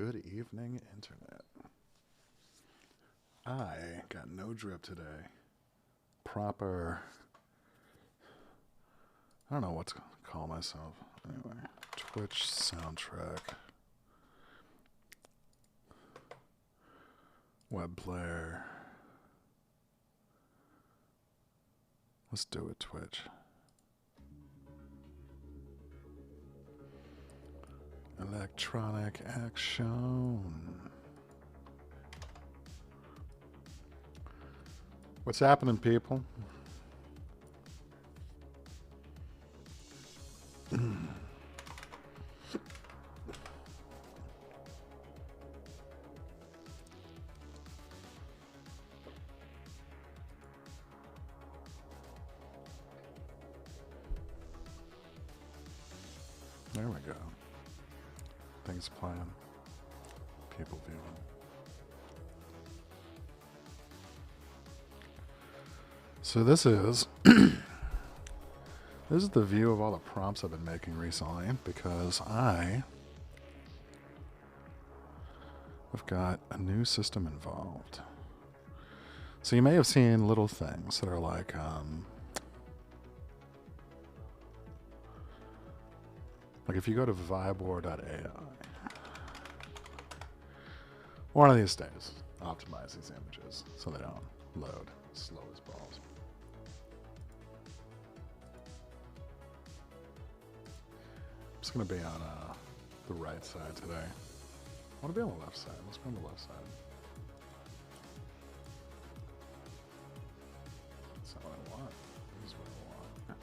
Good evening, Internet. I got no drip today. Proper. I don't know what to call myself. Anyway, Twitch soundtrack. Web player. Let's do it, Twitch. Electronic action. What's happening, people? There we go. Things playing. People viewing. So this is this is the view of all the prompts I've been making recently because I have got a new system involved. So you may have seen little things that are like if you go to Vibewar.ai, one of these days, optimize these images so they don't load slow as balls. I'm just going to be on the right side today. I want to be on the left side. Let's be on the left side. That's not what I want. This is what I want.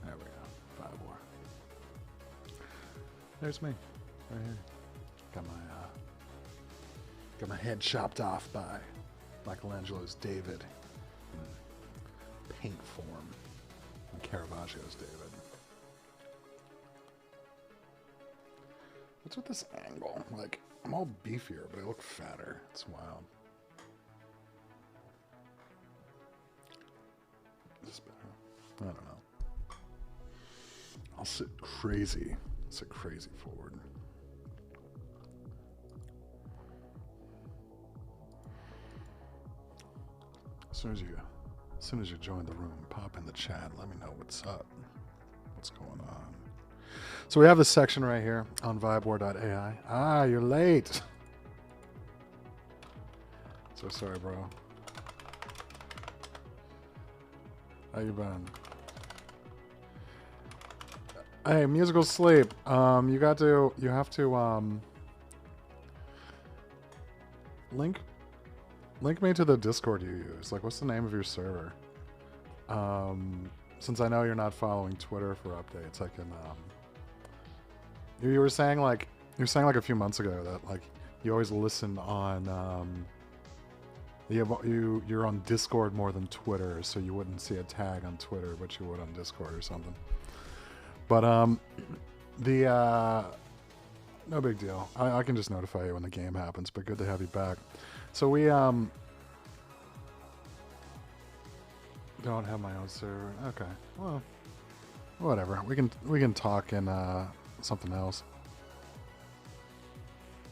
There we go. 5 more. There's me. Right here. Got my head chopped off by Michelangelo's David in paint form and Caravaggio's David. What's with this angle? Like, I'm all beefier, but I look fatter. It's wild. Is this better? I don't know. I'll sit crazy. Sit crazy forward. As soon as you join the room, pop in the chat. Let me know what's up. What's going on? So we have this section right here on Vibewar.ai. Ah, you're late. So sorry, bro. How you been? Hey, musical sleep. You have to link me to the Discord you use. Like, what's the name of your server? Since I know you're not following Twitter for updates, I can. You were saying like a few months ago that like you always listen on. You're on Discord more than Twitter, so you wouldn't see a tag on Twitter, but you would on Discord or something. But no big deal. I can just notify you when the game happens. But good to have you back. So we don't have my own server. Okay, well, whatever. We can talk in something else.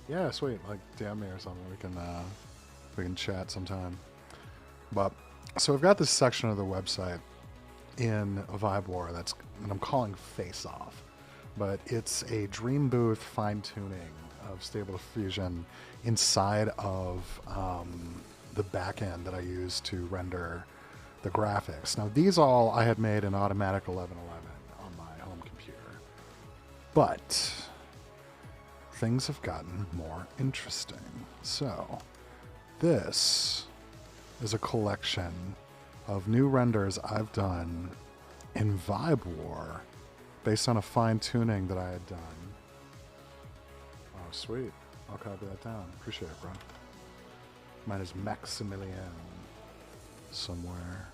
Yeah, sweet. Like DM me or something. We can chat sometime. But so we've got this section of the website in Vibewar that I'm calling Face Off, but it's a Dream Booth fine tuning of Stable Diffusion inside of the backend that I use to render the graphics. Now these all I had made in Automatic 1111 on my home computer, but things have gotten more interesting. So this is a collection of new renders I've done in Vibewar based on a fine tuning that I had done. Oh, sweet. I'll copy that down. Appreciate it, bro. Mine is Maximilian somewhere.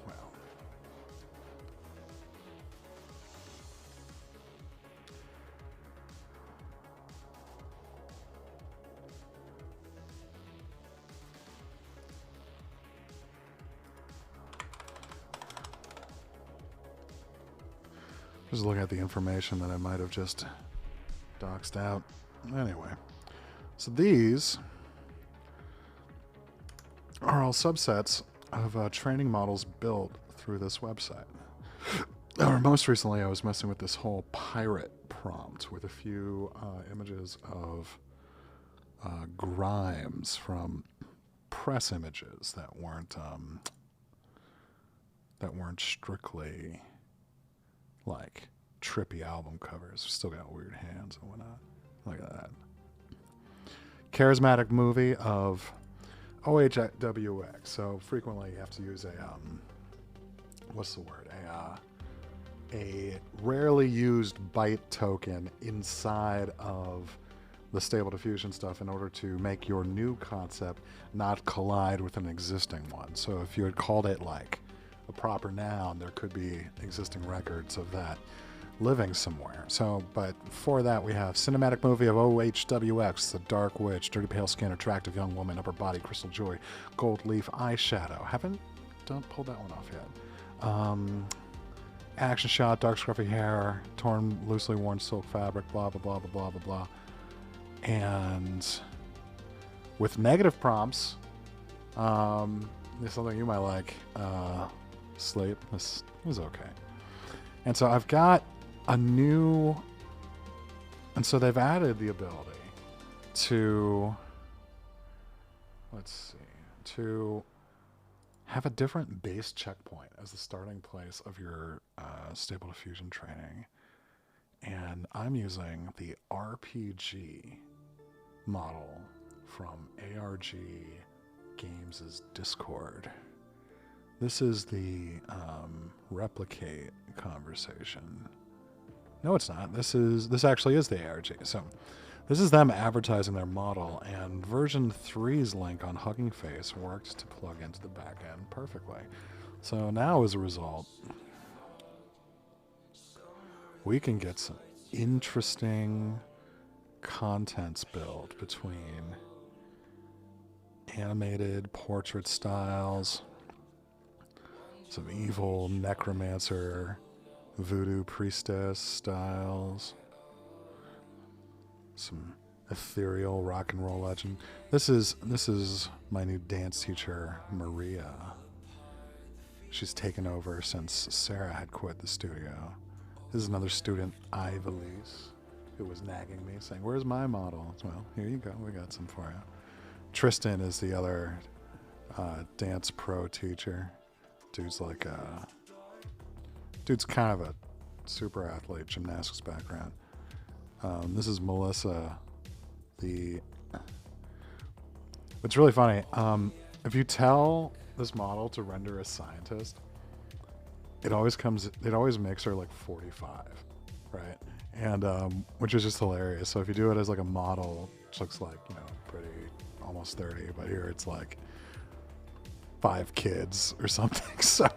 Well, Just looking at the information that I might have just doxed out. Anyway, so these are all subsets of training models built through this website. Or most recently, I was messing with this whole pirate prompt with a few images of Grimes from press images that weren't strictly like trippy album covers. Still got weird hands and whatnot. Look at that. Charismatic movie of OHWX. So frequently you have to use a what's the word? A rarely used byte token inside of the Stable Diffusion stuff in order to make your new concept not collide with an existing one. So if you had called it like a proper noun, there could be existing records of that living somewhere. So, but for that we have cinematic movie of OHWX, the dark witch, dirty pale skin, attractive young woman, upper body, crystal joy, gold leaf eyeshadow. Don't pull that one off yet. Action shot, dark scruffy hair, torn, loosely worn silk fabric, blah, blah, blah, blah, blah, blah, blah. And with negative prompts, there's something you might like. Sleep. This is okay. And so I've got a new, and so they've added the ability to, let's see, to have a different base checkpoint as the starting place of your Stable Diffusion training. And I'm using the RPG model from ARG Games' Discord. This is the replicate conversation. No, it's not. This actually is the ARG. So this is them advertising their model, and version 3's link on Hugging Face worked to plug into the back end perfectly. So now as a result, we can get some interesting contents built between animated portrait styles, some evil necromancer, voodoo priestess styles, some ethereal rock and roll legend. This is my new dance teacher, Maria. She's taken over since Sarah had quit the studio. This is another student, Ivelisse, who was nagging me, saying, "Where's my model?" Well, here you go. We got some for you. Tristan is the other dance pro teacher. Dude's kind of a super athlete, gymnastics background. This is Melissa. It's really funny. If you tell this model to render a scientist, it always makes her like 45, right? And which is just hilarious. So if you do it as like a model, which looks like, pretty almost 30, but here it's like 5 kids or something. So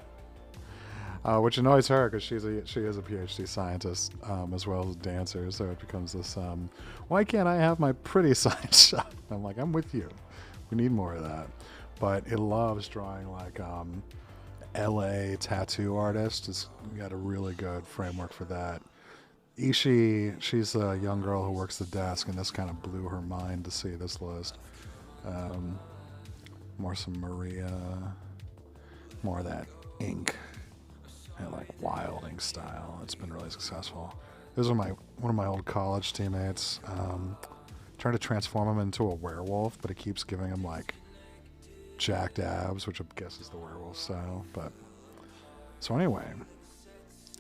which annoys her because she is a PhD scientist as well as a dancer. So it becomes this, why can't I have my pretty science shot? I'm like, I'm with you. We need more of that. But it loves drawing like LA tattoo artist. It's got a really good framework for that. Ishi, she's a young girl who works the desk, and this kind of blew her mind to see this list. More some Maria, more of that ink, and like wild ink style. It's been really successful. This is one of my old college teammates. Trying to transform him into a werewolf, but it keeps giving him like jacked abs, which I guess is the werewolf style. But so anyway,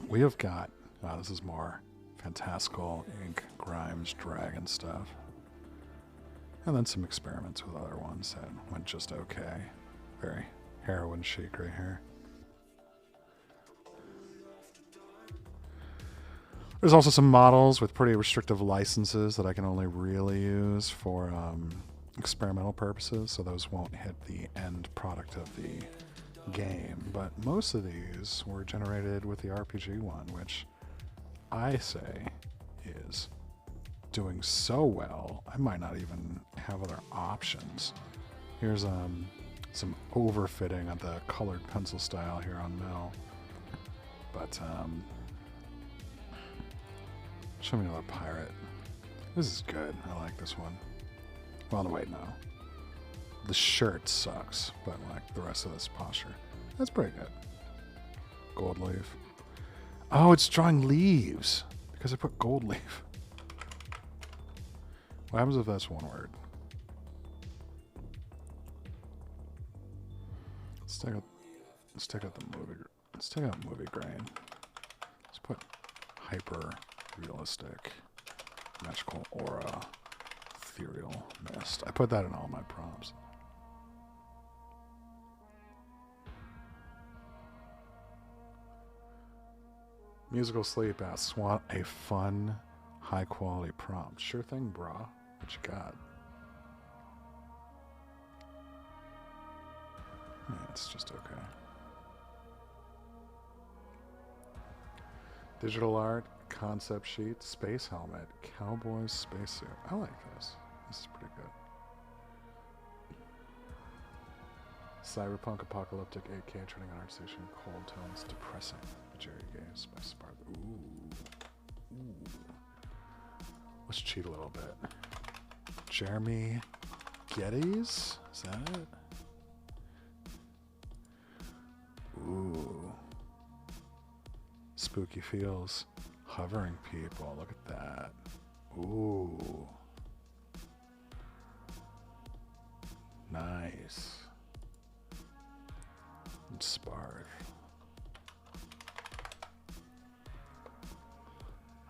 we have got this is more fantastical ink, Grimes, dragon stuff, and then some experiments with other ones that went just okay. Very heroin chic right here. There's also some models with pretty restrictive licenses that I can only really use for experimental purposes, so those won't hit the end product of the game. But most of these were generated with the RPG one, which I say is doing so well, I might not even have other options. Here's some overfitting of the colored pencil style here on Mel. But Show me another pirate. This is good. I like this one. Well, no, wait, no. The shirt sucks, but like the rest of this posture, that's pretty good. Gold leaf. Oh, it's drawing leaves because I put gold leaf. What happens if that's one word? Let's take out the movie. Let's take out movie grain. Let's put hyper realistic, magical aura, ethereal mist. I put that in all my prompts. Musical Sleep asks, want a fun, high quality prompt? Sure thing, brah. What you got? Yeah, it's just okay. Digital art, concept sheet, space helmet, cowboy's spacesuit. I like this. This is pretty good. Cyberpunk apocalyptic 8K trending on art station. Cold tones, depressing. Jerry Games by Spark. Ooh. Let's cheat a little bit. Jeremy Geddes? Is that it? Ooh. Spooky feels. Hovering people. Look at that. Ooh. Nice. And Spark.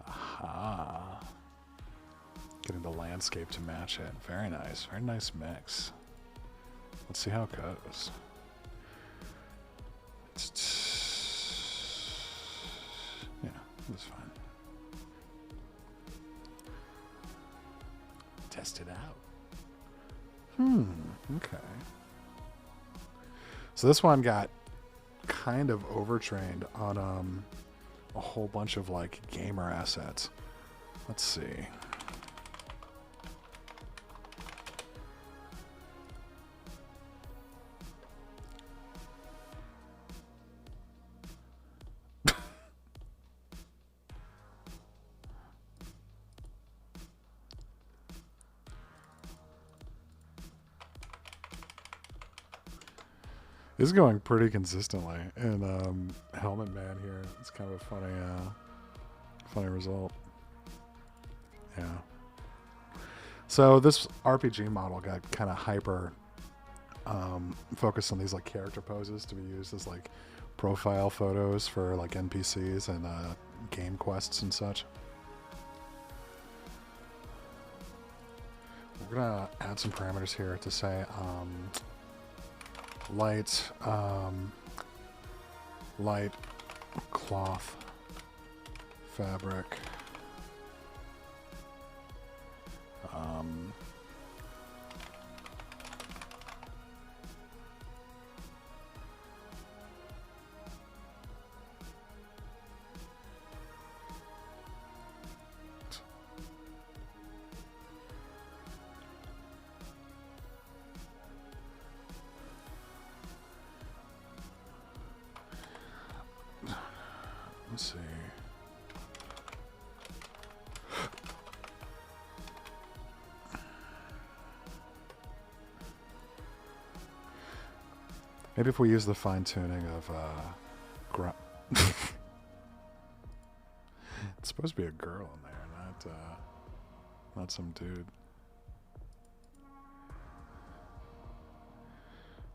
Aha. Getting the landscape to match it. Very nice. Very nice mix. Let's see how it goes. Yeah, it was fine. Test it out. Okay. So this one got kind of overtrained on a whole bunch of like gamer assets. Let's see. This is going pretty consistently, and Helmet Man here. It's kind of a funny result. Yeah. So this RPG model got kind of hyper focused on these like character poses to be used as like profile photos for like NPCs and game quests and such. We're gonna add some parameters here to say light cloth fabric let's see. Maybe if we use the fine tuning of it's supposed to be a girl in there, not some dude.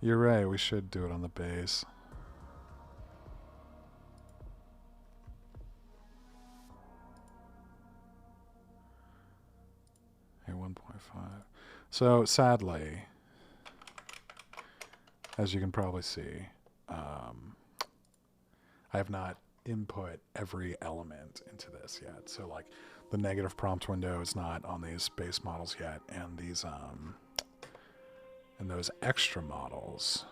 You're right, we should do it on the base. Hey, 1.5. So sadly, as you can probably see, I have not input every element into this yet. So like the negative prompt window is not on these base models yet, and these and those extra models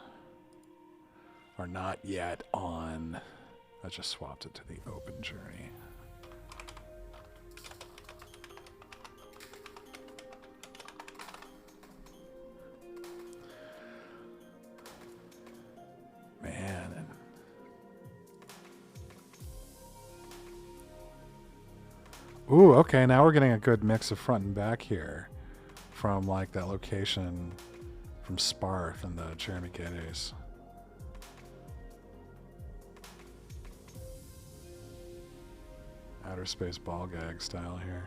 are not yet on. I just swapped it to the open journey. Man, and Ooh, okay, now we're getting a good mix of front and back here from like that location from Sparth and the Jeremy Geddes. Outer space ball gag style here.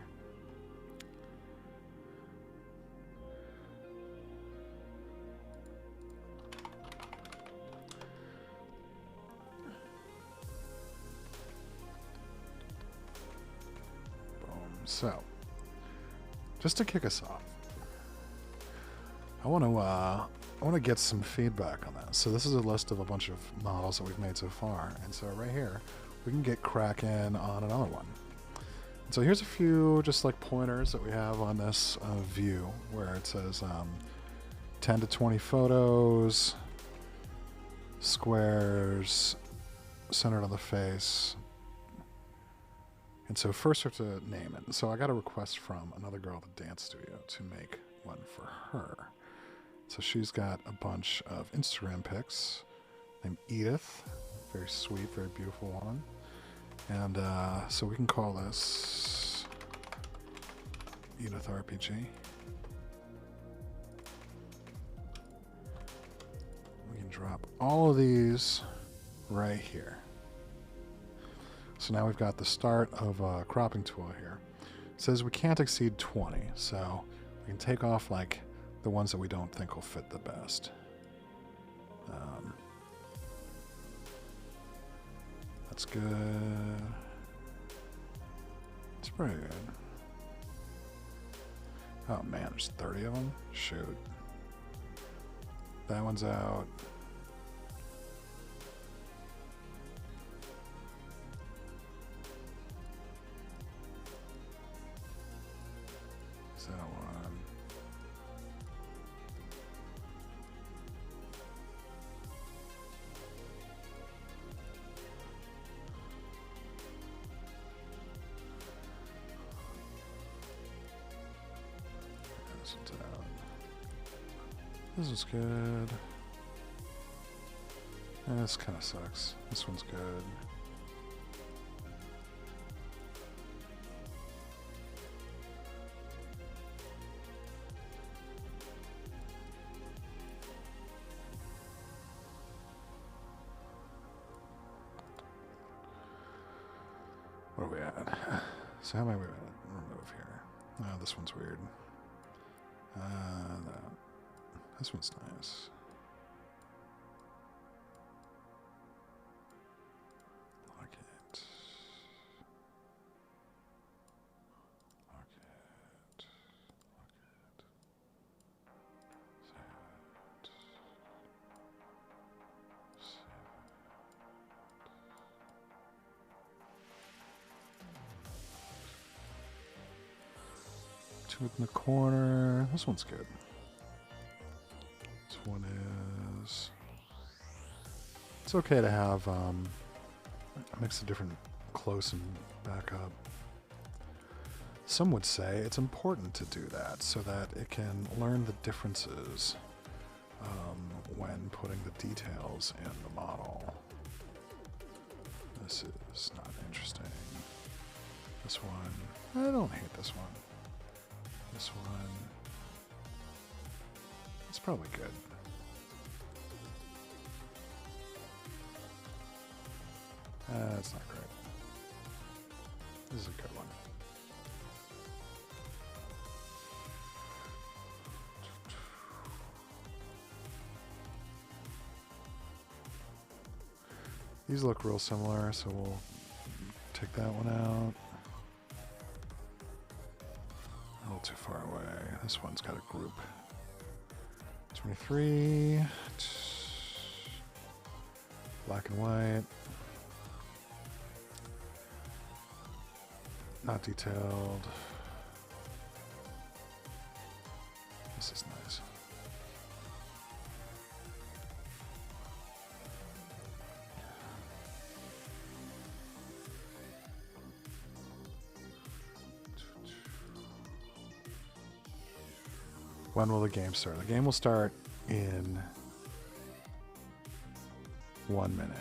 So, just to kick us off, I want to get some feedback on that. So this is a list of a bunch of models that we've made so far, and so right here we can get cracking on another one. And so here's a few just like pointers that we have on this view where it says 10 to 20 photos, squares, centered on the face. And so first we have to name it. So I got a request from another girl at the dance studio to make one for her. So she's got a bunch of Instagram pics named Edith. Very sweet, very beautiful woman. And so we can call this Edith RPG. We can drop all of these right here. So now we've got the start of a cropping tool here. It says we can't exceed 20, so we can take off like the ones that we don't think will fit the best. That's good. It's pretty good. Oh man, there's 30 of them? Shoot. That one's out. That one. This one's out. This is good. This kind of sucks. This one's good. Where are we at? So how am I going to remove here? Oh, this one's weird. This one's nice. Lock it. Lock it. Lock it. Set. Two in the corner. This one's good. This one is... It's okay to have a mix of different close and back up. Some would say it's important to do that so that it can learn the differences when putting the details in the model. This is not interesting. This one, I don't hate this one. This one, it's probably good. That's not great. This is a good one. These look real similar, so we'll take that one out. A little too far away. This one's got a group. 23. Black and white. Not detailed. This is nice. When will the game start? The game will start in 1 minute.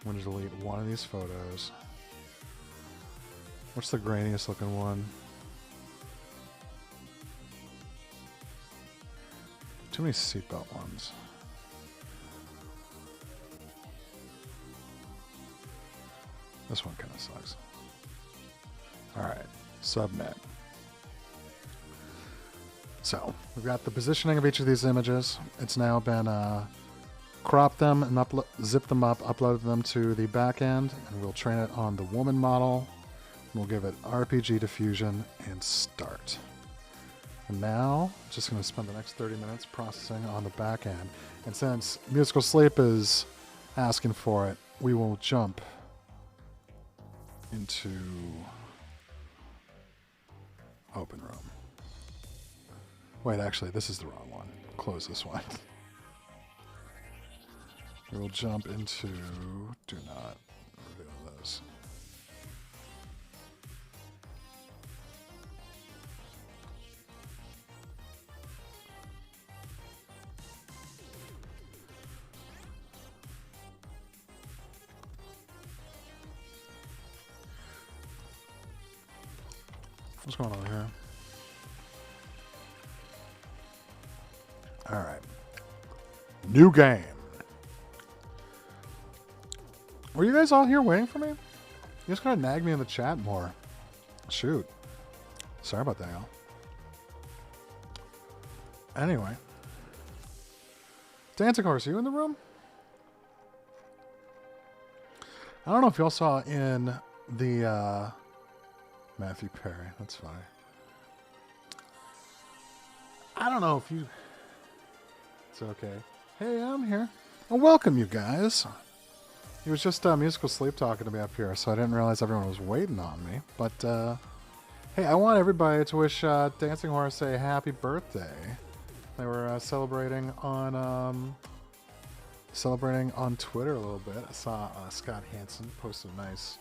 I'm going to delete one of these photos. What's the grainiest looking one? Too many seatbelt ones. This one kind of sucks. Alright, submit. So, we've got the positioning of each of these images. It's now been cropped them and zipped them up, uploaded them to the back end, and we'll train it on the woman model. We'll give it RPG diffusion and start. And now, I'm just going to spend the next 30 minutes processing on the back end. And since Musical Sleep is asking for it, we will jump into open room. Wait, actually, this is the wrong one. Close this one. We will jump into do not reveal those. What's going on here? All right. New game. Were you guys all here waiting for me? You just gotta nag me in the chat more. Shoot. Sorry about that, y'all. Anyway. Dancing Horse, are you in the room? I don't know if y'all saw in the Matthew Perry. That's funny. I don't know if you... It's okay. Hey, I'm here. Well, welcome, you guys. He was just Musical Sleep talking to me up here, so I didn't realize everyone was waiting on me. But, hey, I want everybody to wish Dancing Horse a happy birthday. They were celebrating on Twitter a little bit. I saw Scott Hansen post a nice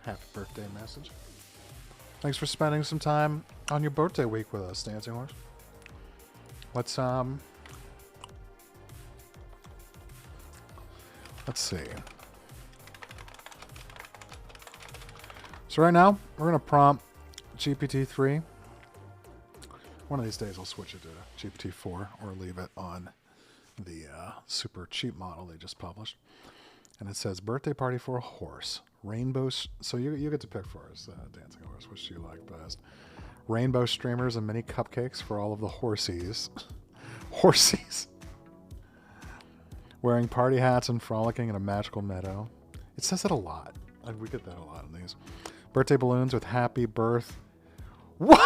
happy birthday message. Thanks for spending some time on your birthday week with us, Dancing Horse. Let's see. So right now, we're going to prompt GPT-3. One of these days I'll switch it to GPT-4 or leave it on the super cheap model they just published. And it says, birthday party for a horse. Rainbow... So you get to pick for us, Dancing Horse. Which do you like best? Rainbow streamers and mini cupcakes for all of the horsies. Horsies. Wearing party hats and frolicking in a magical meadow. It says it a lot. We get that a lot in these. Birthday balloons with happy birth. What?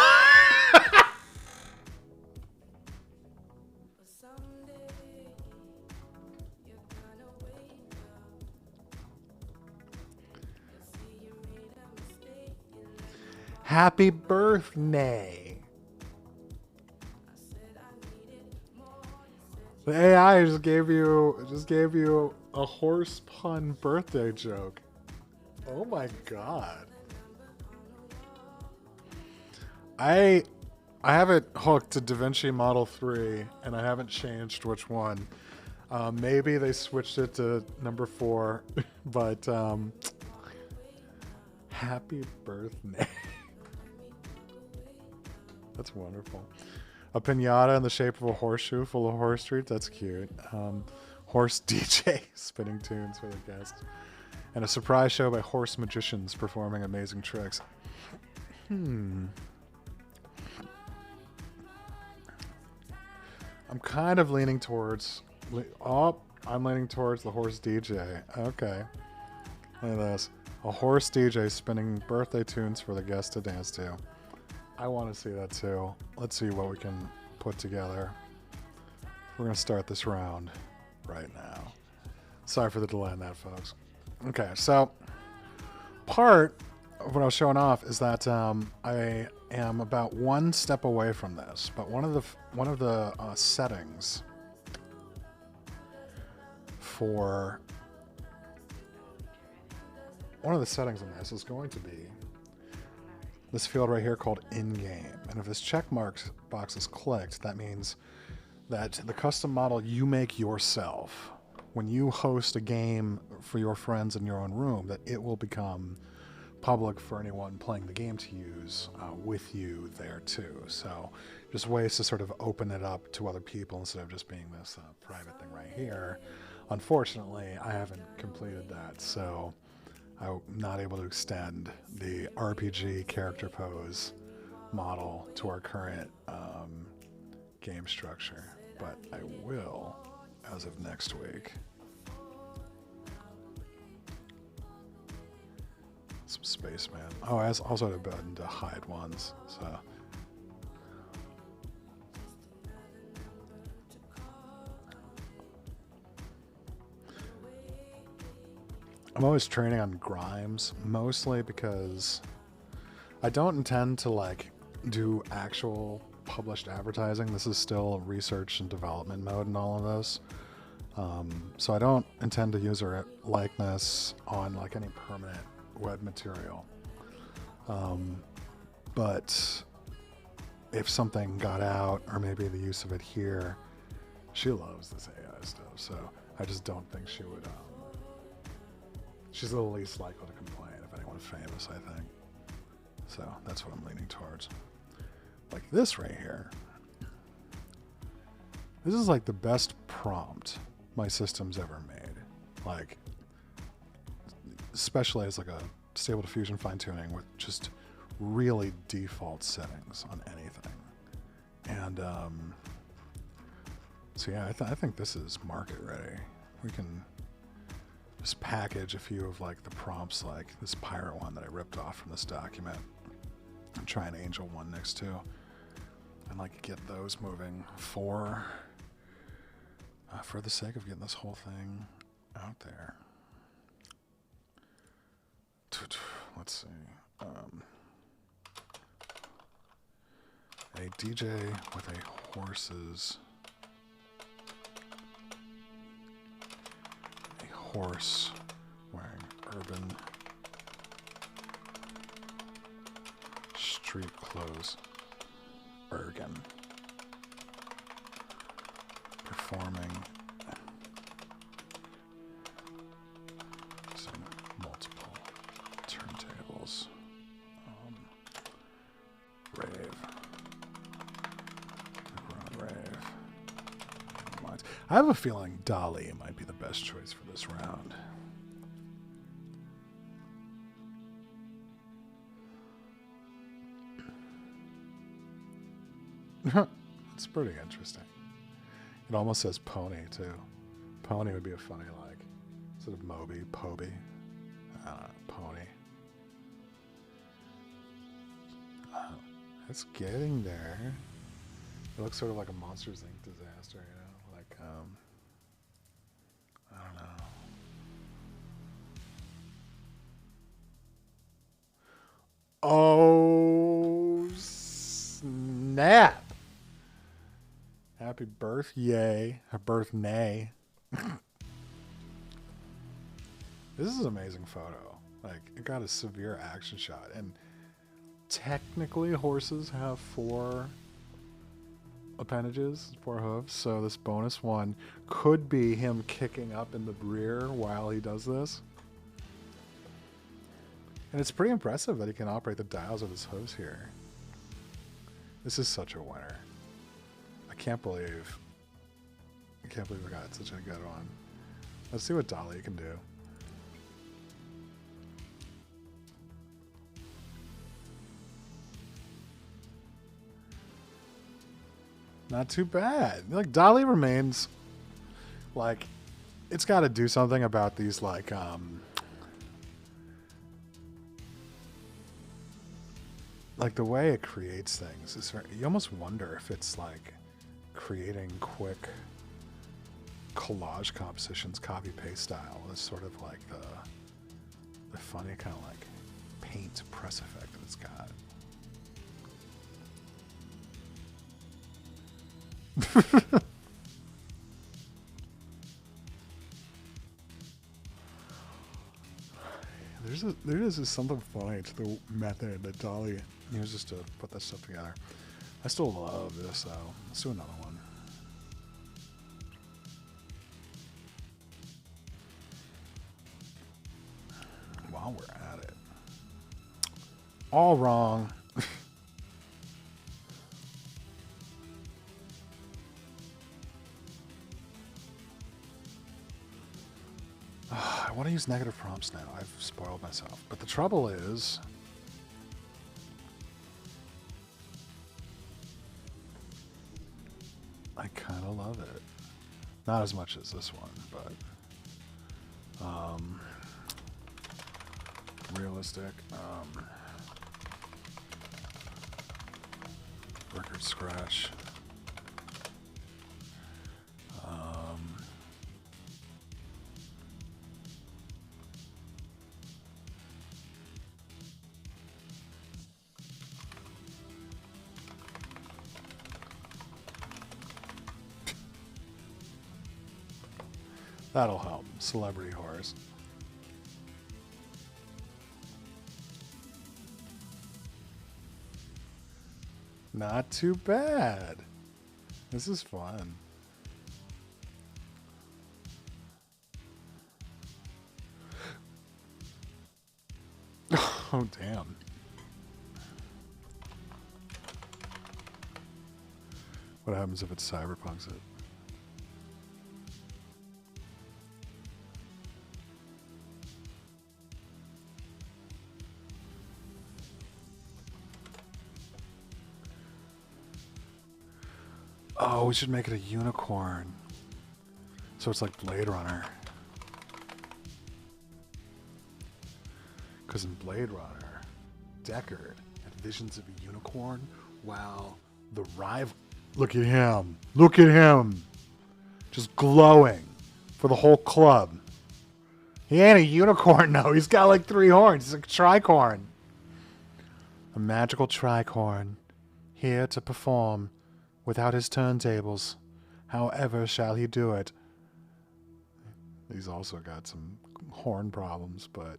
Happy birthday. The AI just gave you a horse pun birthday joke. Oh my god. I have it hooked to DaVinci Model 3 and I haven't changed which one. Maybe they switched it to number 4, but happy birthday. That's wonderful. A piñata in the shape of a horseshoe full of horse treats. That's cute. Horse DJ spinning tunes for the guests. And a surprise show by horse magicians performing amazing tricks. I'm kind of leaning towards... I'm leaning towards the horse DJ. Okay. Look at this. A horse DJ spinning birthday tunes for the guests to dance to. I want to see that too. Let's see what we can put together. We're going to start this round right now. Sorry for the delay on that, folks. Okay, so part of what I was showing off is that I am about one step away from this, but one of the settings for one of the settings on this is going to be this field right here called in-game. And if this check box is clicked, that means that the custom model you make yourself, when you host a game for your friends in your own room, that it will become public for anyone playing the game to use with you there too. So just ways to sort of open it up to other people instead of just being this private thing right here. Unfortunately, I haven't completed that, so I'm not able to extend the RPG character pose model to our current game structure, but I will as of next week. Some spaceman. Oh, I also had a button to hide ones, so. I'm always training on Grimes, mostly because I don't intend to like do actual published advertising. This is still research and development mode in all of this. So I don't intend to use her likeness on like any permanent web material. But if something got out, or maybe the use of it here, she loves this AI stuff, so I just don't think she would. She's the least likely to complain if anyone's famous, I think. So that's what I'm leaning towards. Like this right here. This is like the best prompt my system's ever made. Like, especially as like a Stable Diffusion fine-tuning with just really default settings on anything. And so yeah, I think this is market ready. We can just package a few of like the prompts, like this pirate one that I ripped off from this document, and try an angel one next to, and like get those moving for the sake of getting this whole thing out there. Let's see. A DJ with a horse's horse wearing urban street clothes, Bergen, performing some multiple turntables, rave, rave. I have a feeling Dali might be the best choice for this round. It's pretty interesting. It almost says pony too. Pony would be a funny like sort of Moby, Poby, pony. It's getting there. It looks sort of like a Monsters Inc. disaster, you know, like I don't know. Oh snap! Happy birth, yay! Her birth, nay. This is an amazing photo. Like, it got a severe action shot, and technically horses have 4 appendages, 4 hooves, so this bonus one could be him kicking up in the rear while he does this. And it's pretty impressive that he can operate the dials of his hooves here. This is such a winner. I can't believe I got such a good one. Let's see what Dali can do. Not too bad. Like, Dali remains, like, it's got to do something about these, like, the way it creates things is very, you almost wonder if it's like creating quick collage compositions, copy paste style is sort of like the funny kind of like paint press effect that it's got. There is just something funny to the method that Dali uses to put that stuff together. I still love this though. Let's do another one. While we're at it, All wrong. I want to use negative prompts now. I've spoiled myself. But the trouble is... I kind of love it. Not as much as this one, but... realistic. Record scratch. That'll help. Celebrity horse. Not too bad. This is fun. Oh, damn. What happens if it cyberpunks it? Oh, we should make it a unicorn. So it's like Blade Runner. Because in Blade Runner, Deckard had visions of a unicorn while the rival... Look at him. Look at him. Just glowing for the whole club. He ain't a unicorn, no. He's got like 3 horns. He's like a tricorn. A magical tricorn. Here to perform without his turntables. However shall he do it? He's also got some horn problems, but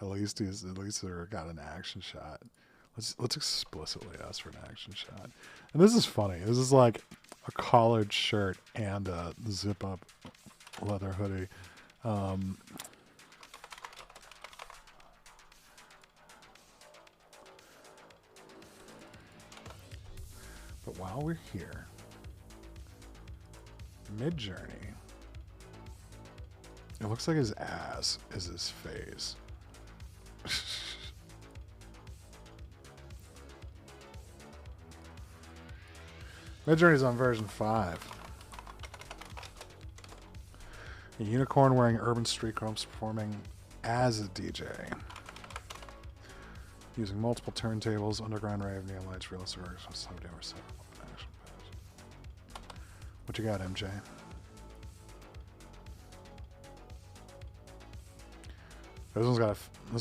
at least they're got an action shot. Let's explicitly ask for an action shot. And this is funny. This is like a collared shirt and a zip up leather hoodie. But while we're here, Midjourney, it looks like his ass is his face. Midjourney's on version 5. A unicorn wearing urban street clothes performing as a DJ. Using multiple turntables, underground rave, neon lights, realistic orchestra, action. What you got, MJ? This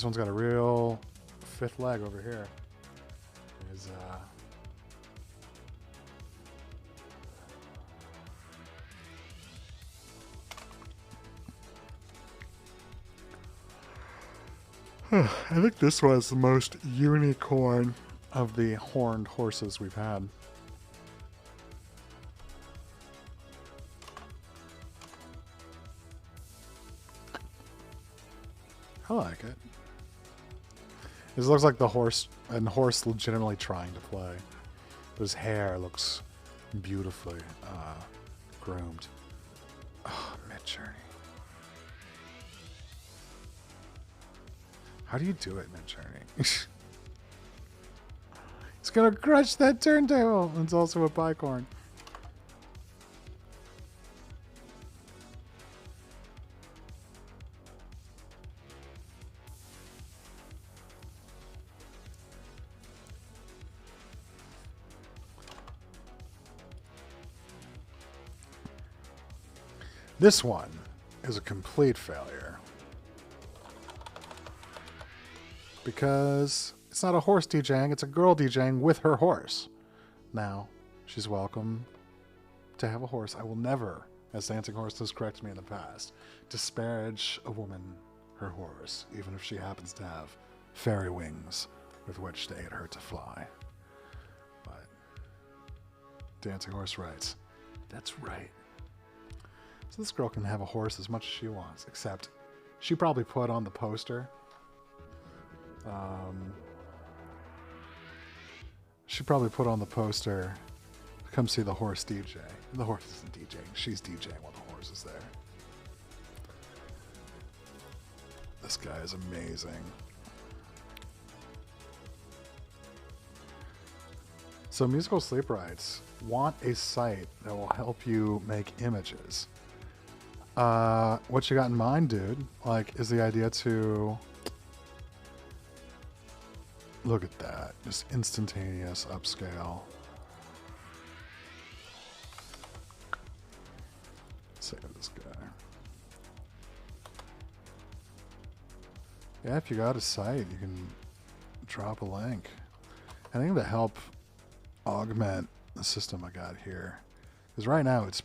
one's got a real 5th leg over here. I think this was the most unicorn of the horned horses we've had. I like it. This looks like the horse legitimately trying to play. His hair looks beautifully groomed. Oh, Midjourney. How do you do it, Midjourney? It's gonna crush that turntable. It's also a bicorn. This one is a complete failure. Because it's not a horse DJing, it's a girl DJing with her horse. Now, she's welcome to have a horse. I will never, as Dancing Horse has corrected me in the past, disparage a woman, her horse, even if she happens to have fairy wings with which to aid her to fly. But Dancing Horse writes, that's right. So this girl can have a horse as much as she wants, except she probably put on the poster Should probably put on the poster. Come see the horse DJ. The horse isn't DJing. She's DJing while the horse is there. This guy is amazing. So Musical Sleep Rights want a site that will help you make images. What you got in mind, dude? Like, is the idea to... Look at that. Just instantaneous upscale. Save this guy. Yeah, if you got a site, you can drop a link. I think to help augment the system I got here. Because right now it's...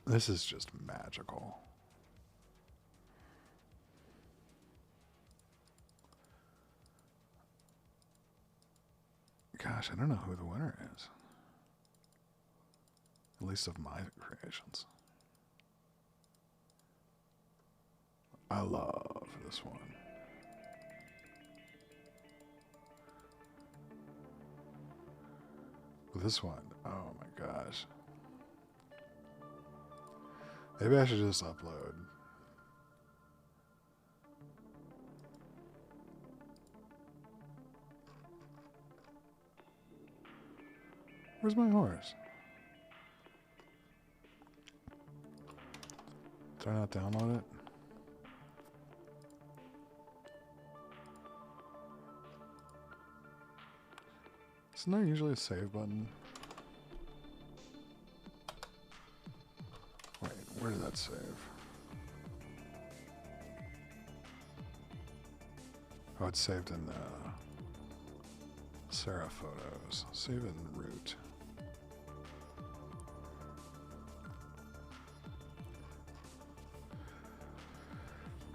This is just magical. Gosh, I don't know who the winner is. At least of my creations. I love this one. This one, oh my gosh. Maybe I should just upload. Where's my horse? Did I not download it? Isn't there usually a save button? Wait, where did that save? Oh, it's saved in Sarah Photos. Save it in root.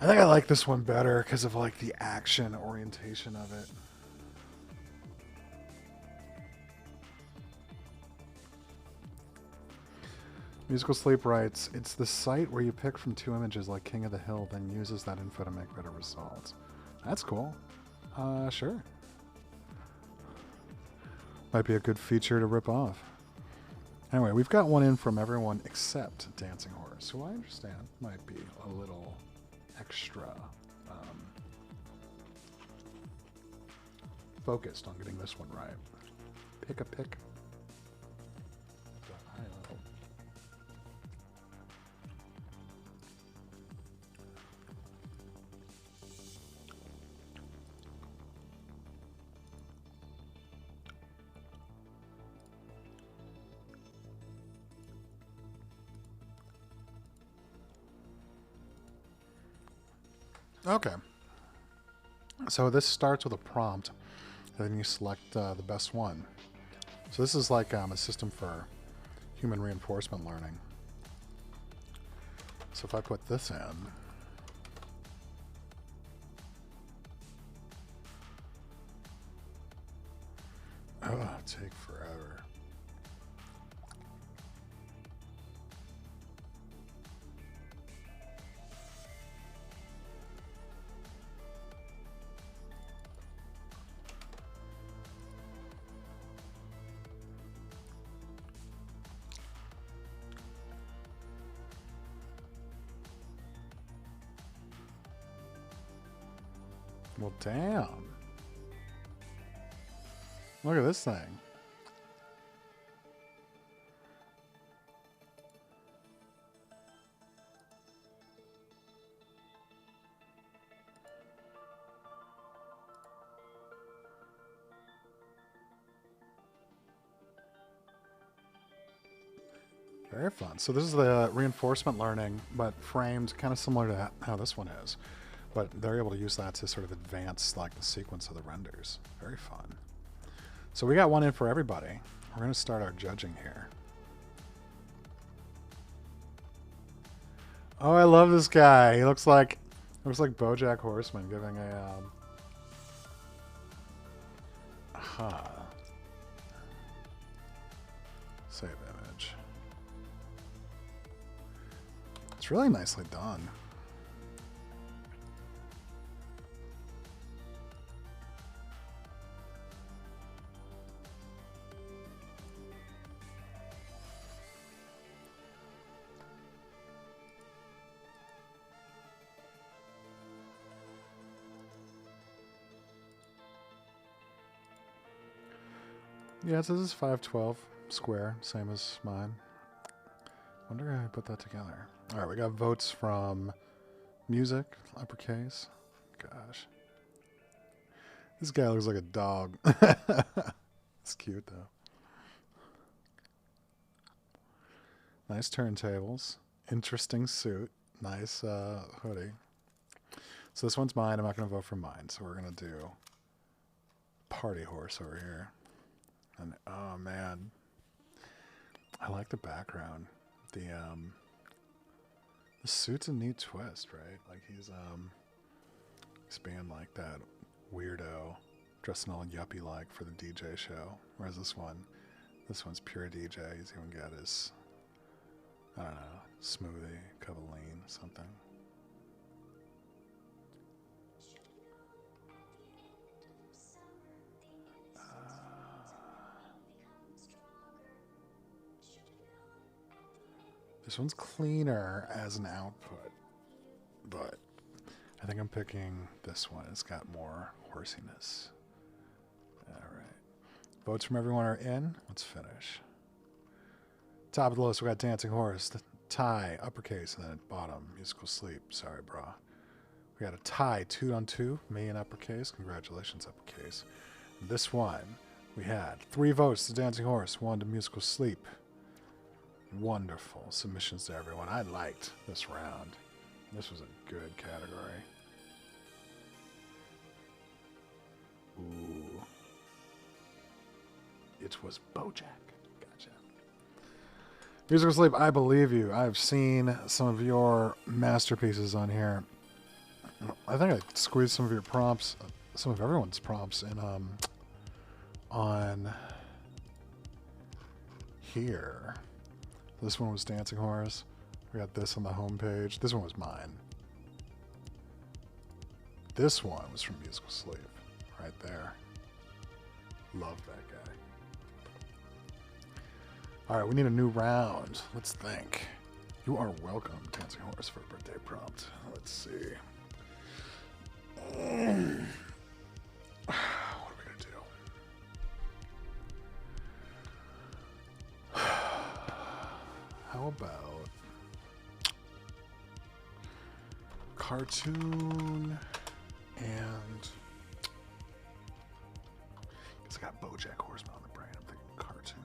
I think I like this one better because of like the action orientation of it. Musical Sleep Rights, it's the site where you pick from 2 images like King of the Hill, then uses that info to make better results. That's cool. Sure. Might be a good feature to rip off. Anyway, we've got one in from everyone except Dancing Horse, who I understand might be a little extra focused on getting this one right. Pick a pick. Okay. So this starts with a prompt, and then you select the best one. So this is like a system for human reinforcement learning. So if I put this in, oh, it'll take forever. Well, damn. Look at this thing. Very fun. So this is the reinforcement learning, but framed kind of similar to how this one is. But they're able to use that to sort of advance like the sequence of the renders. Very fun. So we got one in for everybody. We're going to start our judging here. Oh, I love this guy. He looks like BoJack Horseman giving a save image. It's really nicely done. Yeah, it says it's 512 square, same as mine. Wonder how I put that together. All right, we got votes from music, uppercase. Gosh. This guy looks like a dog. It's cute, though. Nice turntables. Interesting suit. Nice hoodie. So this one's mine. I'm not going to vote for mine. So we're going to do Party Horse over here. And oh man, I like the background. The suit's a neat twist, right? Like he's being like that weirdo, dressing all yuppie like for the DJ show. Whereas this one's pure DJ. He's even got his, I don't know, smoothie, cup of lean, something. This one's cleaner as an output, but I think I'm picking this one. It's got more horsiness. All right. Votes from everyone are in. Let's finish. Top of the list, we got Dancing Horse, the tie, uppercase, and then at bottom, Musical Sleep. Sorry, brah. We got a tie, 2 on 2, me in uppercase. Congratulations, uppercase. This one, we had 3 votes to Dancing Horse, 1 to Musical Sleep. Wonderful submissions to everyone. I liked this round. This was a good category. Ooh. It was Bojack. Gotcha. Musical Sleep, I believe you. I've seen some of your masterpieces on here. I think I squeezed some of your prompts, some of everyone's prompts in on here. This one was Dancing Horse. We got this on the homepage. This one was mine. This one was from Musical Sleep. Right there. Love that guy. Alright, we need a new round. Let's think. You are welcome, Dancing Horse, for a birthday prompt. Let's see. What are we going to do? How about cartoon and because I got BoJack Horseman on the brain. I'm thinking cartoon.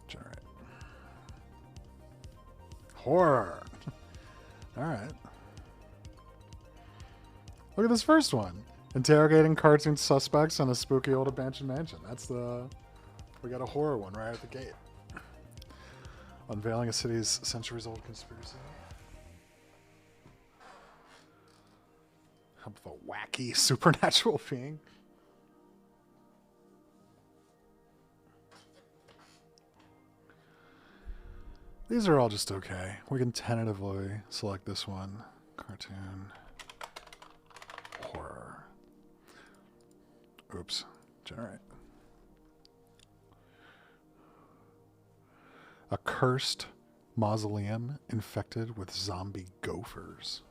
Generate horror. All right. Look at this first one. Interrogating cartoon suspects in a spooky old abandoned mansion. We got a horror one right at the gate. Unveiling a city's centuries-old conspiracy. How about a wacky supernatural being? These are all just okay. We can tentatively select this one. Cartoon. Horror. Oops. Generate. A cursed mausoleum infected with zombie gophers.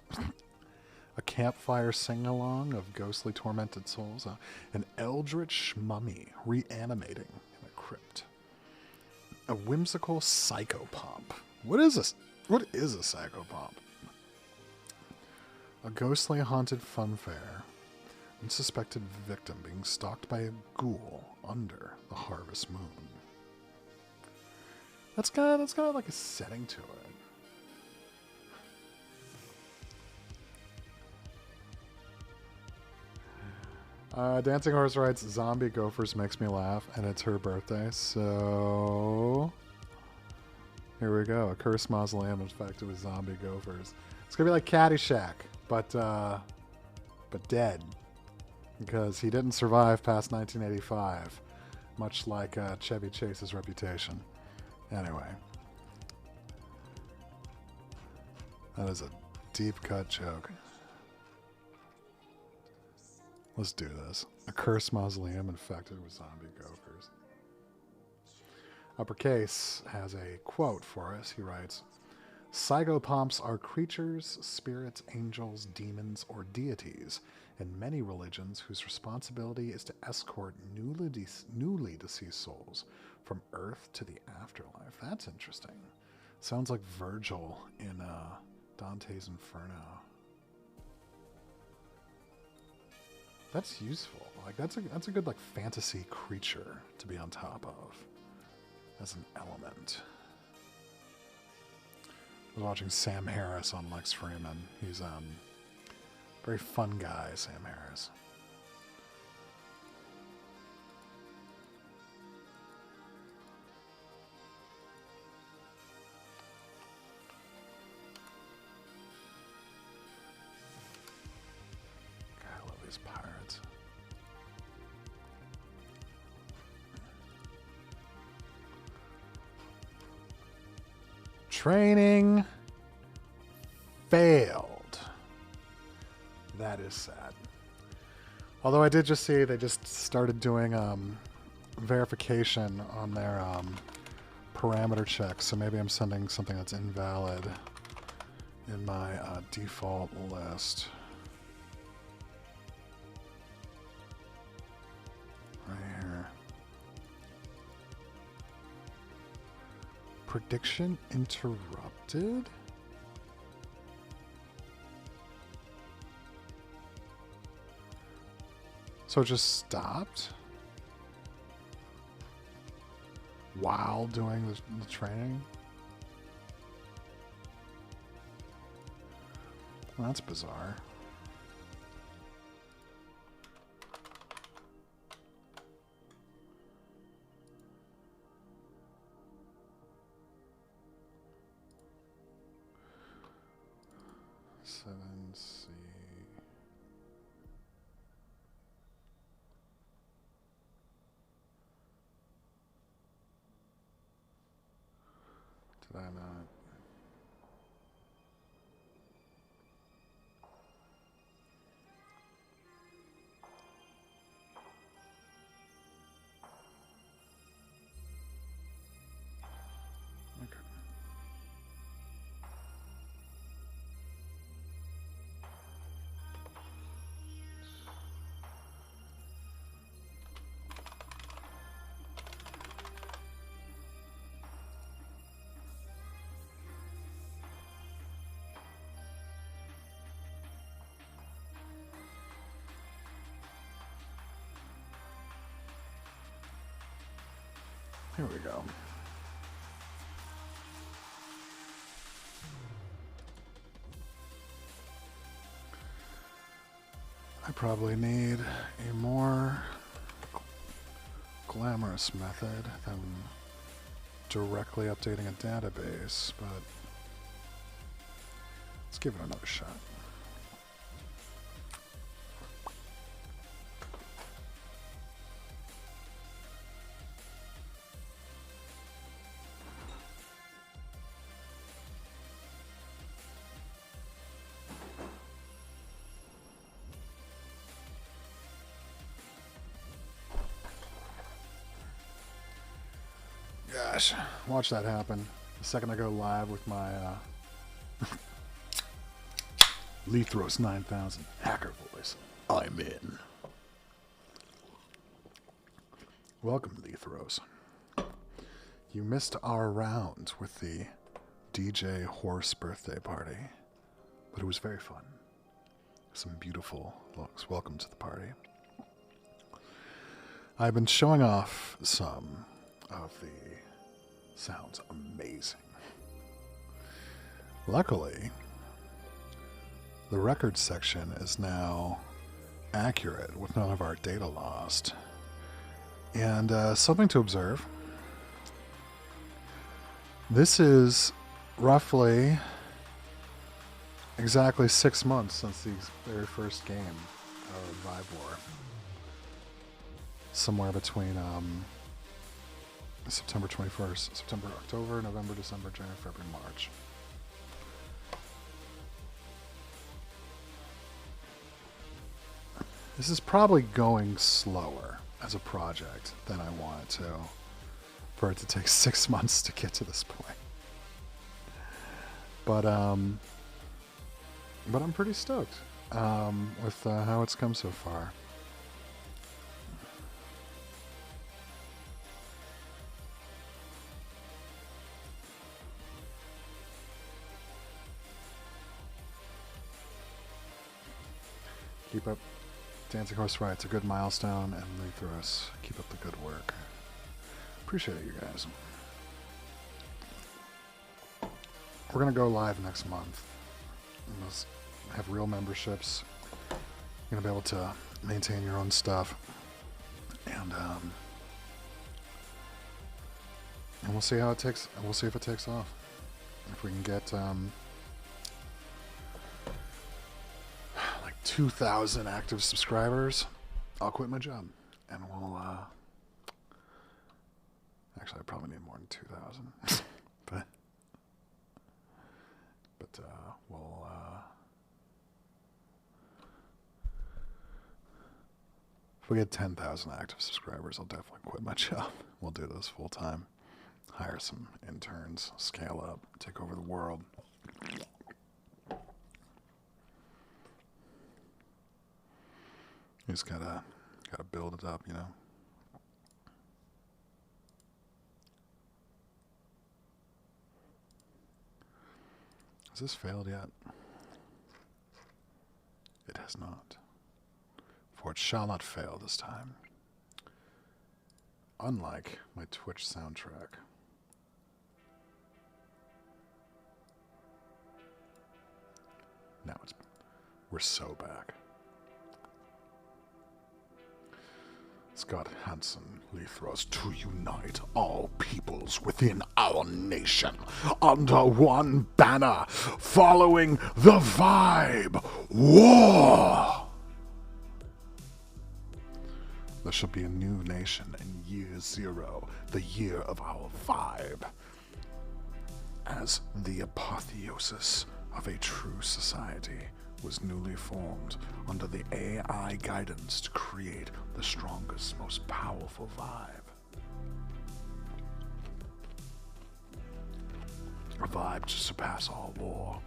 A campfire sing-along of ghostly tormented souls. An eldritch mummy reanimating in a crypt. A whimsical psychopomp. What is this? What is a psychopomp? A ghostly haunted funfair. Unsuspected victim being stalked by a ghoul under the harvest moon. That's kind of like a setting to it. Dancing Horse writes, zombie gophers makes me laugh, and it's her birthday, so here we go. A cursed mausoleum infected with zombie gophers. It's gonna be like Caddyshack, but dead. Because he didn't survive past 1985, much like Chevy Chase's reputation. Anyway. That is a deep-cut joke. Let's do this. A cursed mausoleum infected with zombie gophers. Uppercase has a quote for us. He writes, Psychopomps are creatures, spirits, angels, demons, or deities in many religions whose responsibility is to escort newly deceased souls from Earth to the afterlife. That's interesting. Sounds like Virgil in Dante's Inferno. That's useful. Like that's a good like fantasy creature to be on top of as an element. I was watching Sam Harris on Lex Freeman. He's very fun guy, Sam Harris. God, I love these pirates. Training failed. That is sad. Although I did just see they just started doing verification on their parameter checks, so maybe I'm sending something that's invalid in my default list. Right here. Prediction interrupted? So it just stopped while doing the training? Well, that's bizarre. Did I not? Okay. Here we go. I probably need a more glamorous method than directly updating a database, but let's give it another shot. Gosh, watch that happen. The second I go live with my Lethros 9000 hacker voice, I'm in. Welcome, Lethros. You missed our round with the DJ Horse birthday party, but it was very fun. Some beautiful looks. Welcome to the party. I've been showing off some of the sounds amazing. Luckily, the records section is now accurate with none of our data lost. And something to observe. This is roughly exactly 6 months since the very first game of Vibe War. Somewhere between September 21st, September, October, November, December, January, February, March. This is probably going slower as a project than I want it to, for it to take 6 months to get to this point. But I'm pretty stoked with how it's come so far. Keep up. Dancing Horse Right. It's a good milestone, and Lethros, keep up the good work. Appreciate it, you guys. We're going to go live next month. Let's have real memberships. You're going to be able to maintain your own stuff. And we'll see how it takes. We'll see if it takes off. If we can get 2,000 active subscribers, I'll quit my job, and we'll actually I probably need more than 2,000 but we'll if we get 10,000 active subscribers, I'll definitely quit my job. We'll do this full time, hire some interns, scale up, take over the world. You just gotta build it up, you know. Has this failed yet? It has not. For it shall not fail this time. Unlike my Twitch soundtrack. Now we're so back. Scott Hansen, Lethros, to unite all peoples within our nation under one banner, following the vibe war. There shall be a new nation in year 0, the year of our vibe, as the apotheosis of a true society was newly formed under the AI guidance to create the strongest, most powerful vibe. A vibe to surpass all war.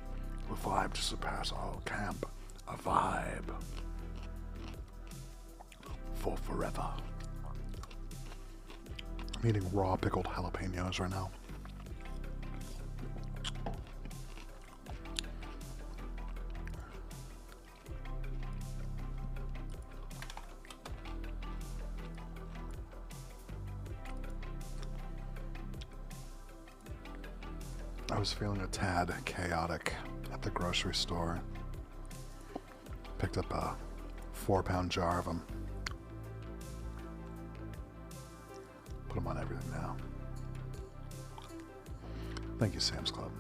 A vibe to surpass all camp. A vibe for forever. I'm eating raw pickled jalapenos right now. I was feeling a tad chaotic at the grocery store. Picked up a 4-pound jar of them. Put them on everything now. Thank you, Sam's Club.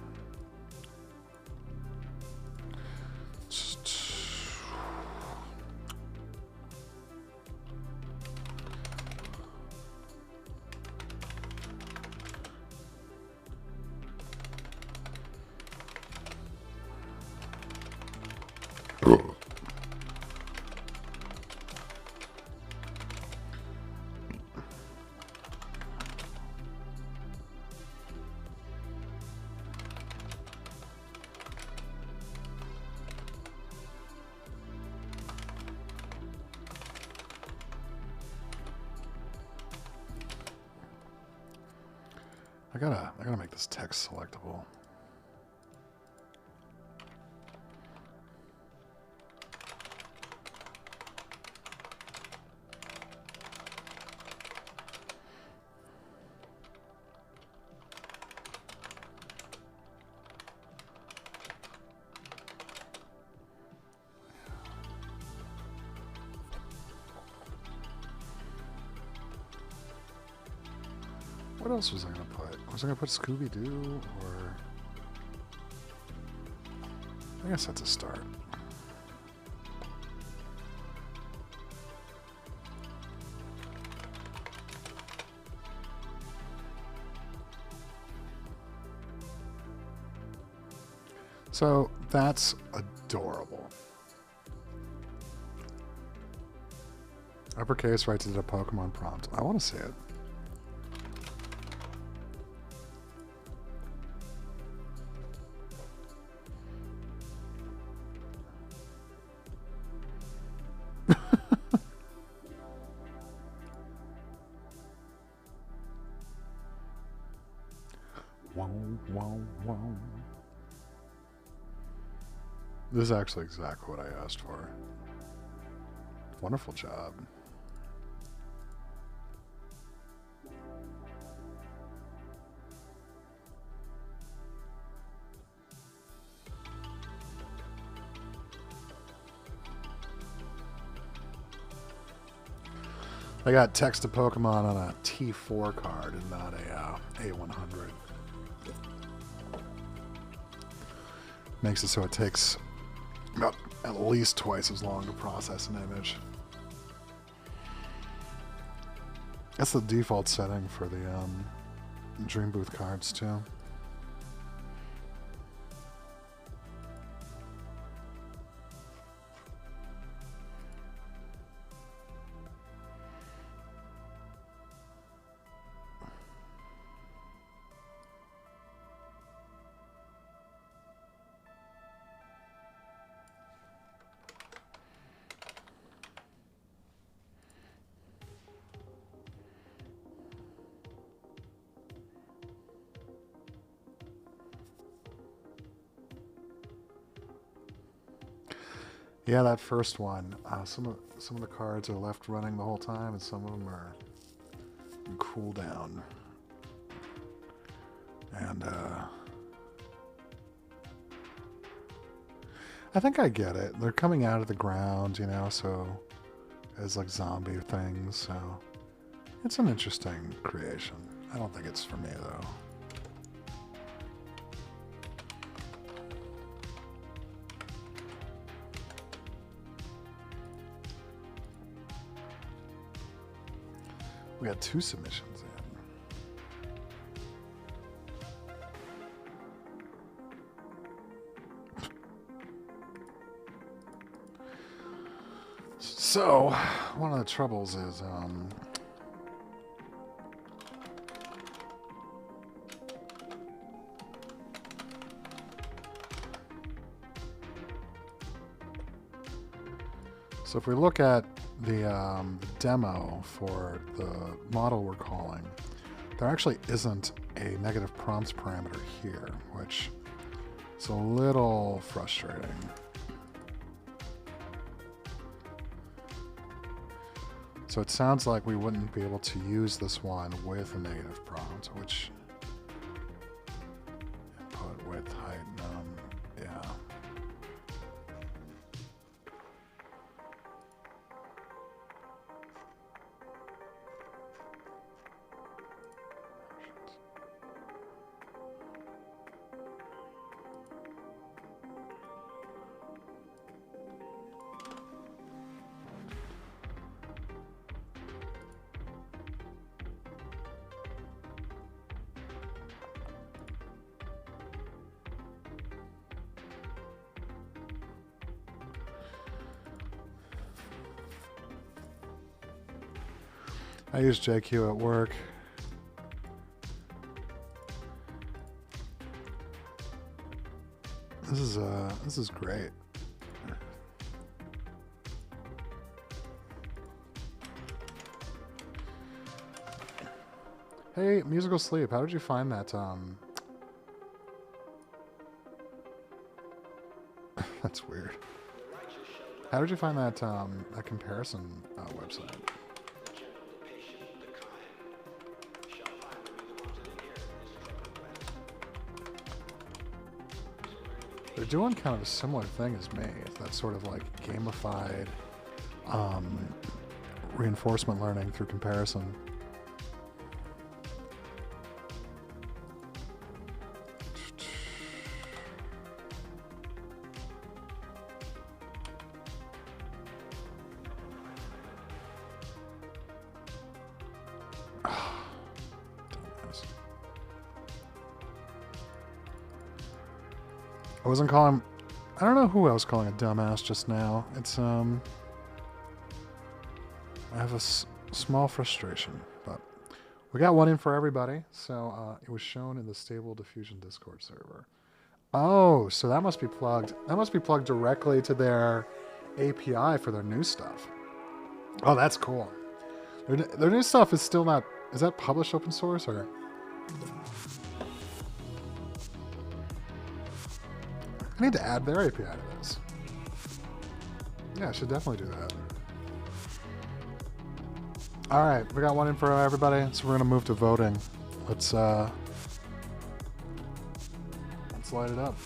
I gotta make this text selectable. What else was I gonna put? Was I gonna put Scooby-Doo, or... I guess that's a start. So, that's adorable. Uppercase writes it a Pokemon prompt. I want to see it. Wow, wow. This is actually exactly what I asked for. Wonderful job. I got text to Pokemon on a T4 card and not a A100. Makes it so it takes about at least twice as long to process an image. That's the default setting for the Dream Booth cards too. Yeah, that first one. Some of the cards are left running the whole time, and some of them are in cooldown. And I think I get it. They're coming out of the ground, you know, so as like zombie things. So it's an interesting creation. I don't think it's for me though. We got 2 submissions in. So, one of the troubles is, so if we look at the demo for the model we're calling, there actually isn't a negative prompts parameter here, which is a little frustrating. So it sounds like we wouldn't be able to use this one with a negative prompt, which input width, height, num, yeah. I use JQ at work. This is great. Hey, Musical Sleep, how did you find that? That's weird. How did you find that that comparison website? They're doing kind of a similar thing as me. That sort of like gamified reinforcement learning through comparison. I wasn't calling... I don't know who I was calling a dumbass just now. It's, I have a small frustration, but we got one in for everybody. So, it was shown in the Stable Diffusion Discord server. Oh, so that must be plugged. That must be plugged directly to their API for their new stuff. Oh, that's cool. Their new stuff is still not... Is that published open source, or... I need to add their API to this. Yeah, I should definitely do that. All right, we got one in for everybody, so we're gonna move to voting. Let's light it up.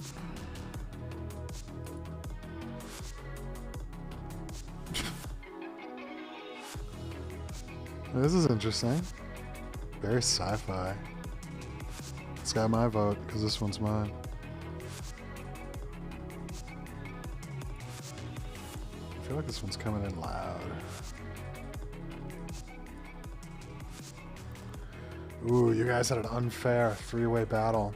This is interesting. Very sci-fi. It's got my vote because this one's mine. I feel like this one's coming in loud. Ooh, you guys had an unfair three-way battle.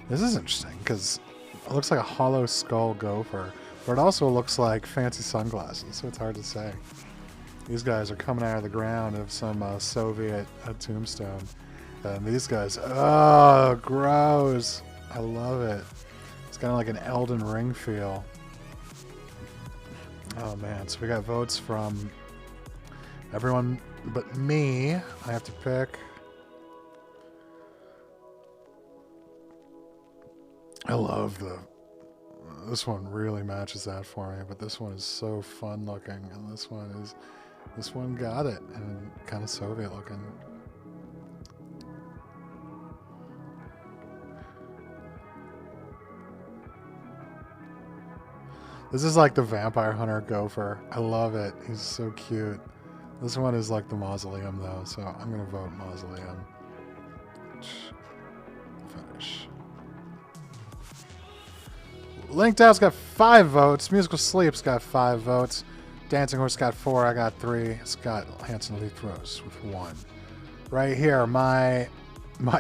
This is interesting because it looks like a hollow skull gopher, but it also looks like fancy sunglasses, so it's hard to say. These guys are coming out of the ground of some Soviet tombstone. And these guys, oh, gross. I love it. It's kind of like an Elden Ring feel. Oh, man. So we got votes from everyone but me. I have to pick. I love this one really matches that for me, but this one is so fun looking, and this one got it, and kind of Soviet looking. This is like the Vampire Hunter gopher. I love it. He's so cute. This one is like the Mausoleum though, so I'm gonna vote Mausoleum. Finish. Linked Out's got 5 votes. Musical Sleep's got 5 votes. Dancing Horse got 4. I got 3. Scott Hansen Lethros with 1. Right here, my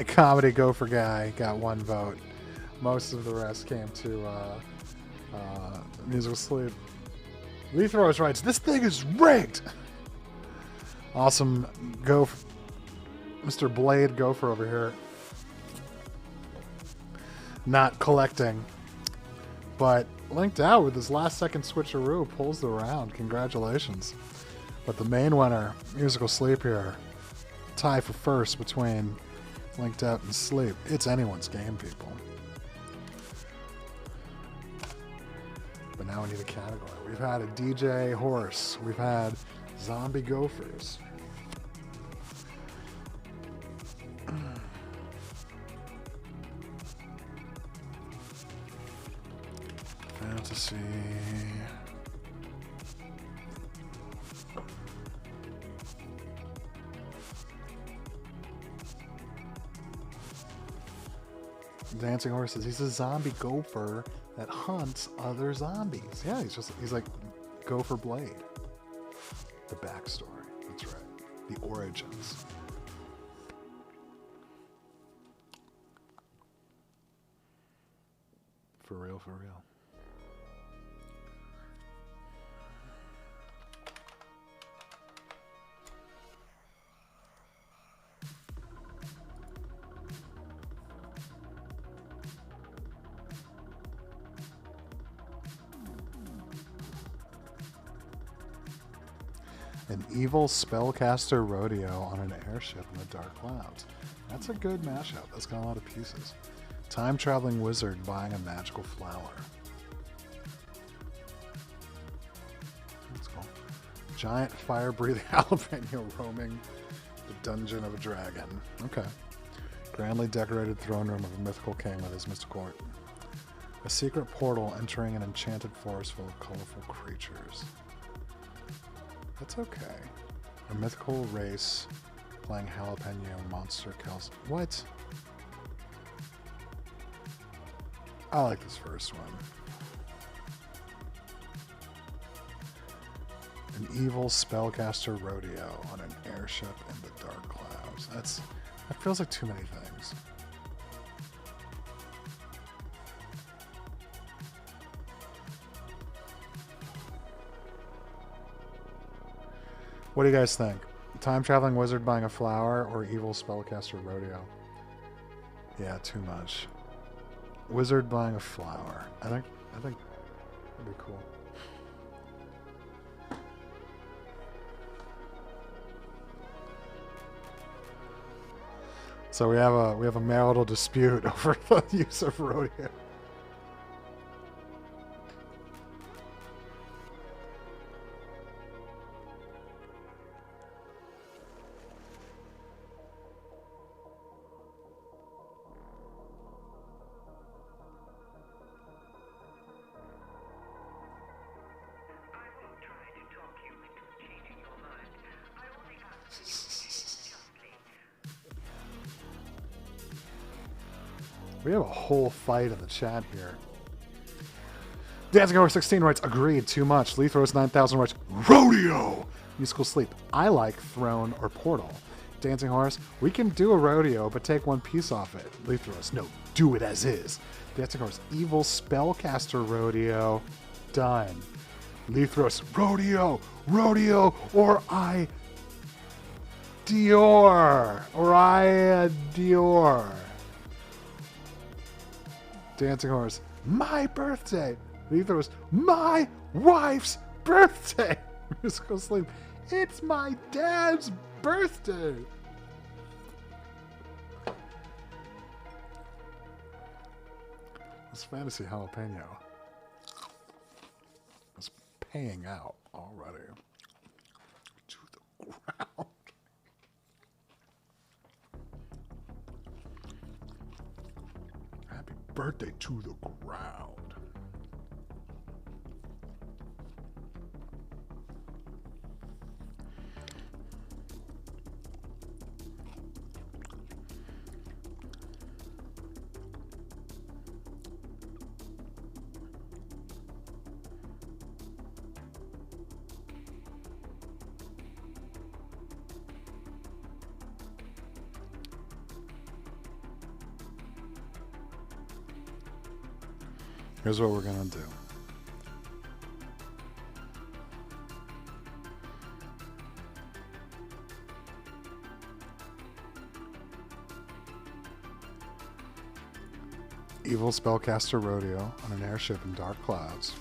comedy gopher guy got 1 vote. Most of the rest came to Musical Sleep. Lethros writes, "This thing is rigged." Awesome gopher, Mr. Blade Gopher over here. Not collecting. But Linked Out with his last second switcheroo pulls the round. Congratulations. But the main winner, Musical Sleep here. Tie for first between Linked Out and Sleep. It's anyone's game, people. But now we need a category. We've had a DJ Horse. We've had Zombie Gophers. Fantasy. Dancing Horse says he's a zombie gopher that hunts other zombies. Yeah, he's like Gopher Blade. The backstory. That's right. The origins. For real, for real. An evil spellcaster rodeo on an airship in the dark clouds. That's a good mashup. That's got a lot of pieces. Time-traveling wizard buying a magical flower. That's cool. Giant fire-breathing jalapeno roaming the dungeon of a dragon. Okay. Grandly decorated throne room of a mythical king with his mystical court. A secret portal entering an enchanted forest full of colorful creatures. That's okay. A mythical race playing jalapeno monster kills. What? I like this first one. An evil spellcaster rodeo on an airship in the dark clouds. That feels like too many things. What do you guys think? Time-traveling wizard buying a flower or evil spellcaster rodeo? Yeah, too much. Wizard buying a flower. I think that'd be cool. So we have a marital dispute over the use of rodeo. We have a whole fight in the chat here. Dancing Horse 16 writes, agreed, too much. Lethros 9000 writes, rodeo! Musical Sleep, I like Throne or Portal. Dancing Horse, we can do a rodeo, but take one piece off it. Lethros, no, do it as is. Dancing Horse, evil spellcaster rodeo, done. Lethros, rodeo, or Dior. Dancing Horse, my birthday. Lethros, my wife's birthday. Musical Sleep, it's my dad's birthday. This fantasy jalapeno is paying out already to the ground. Happy birthday to the ground. Here's what we're going to do. Evil spellcaster rodeo on an airship in dark clouds.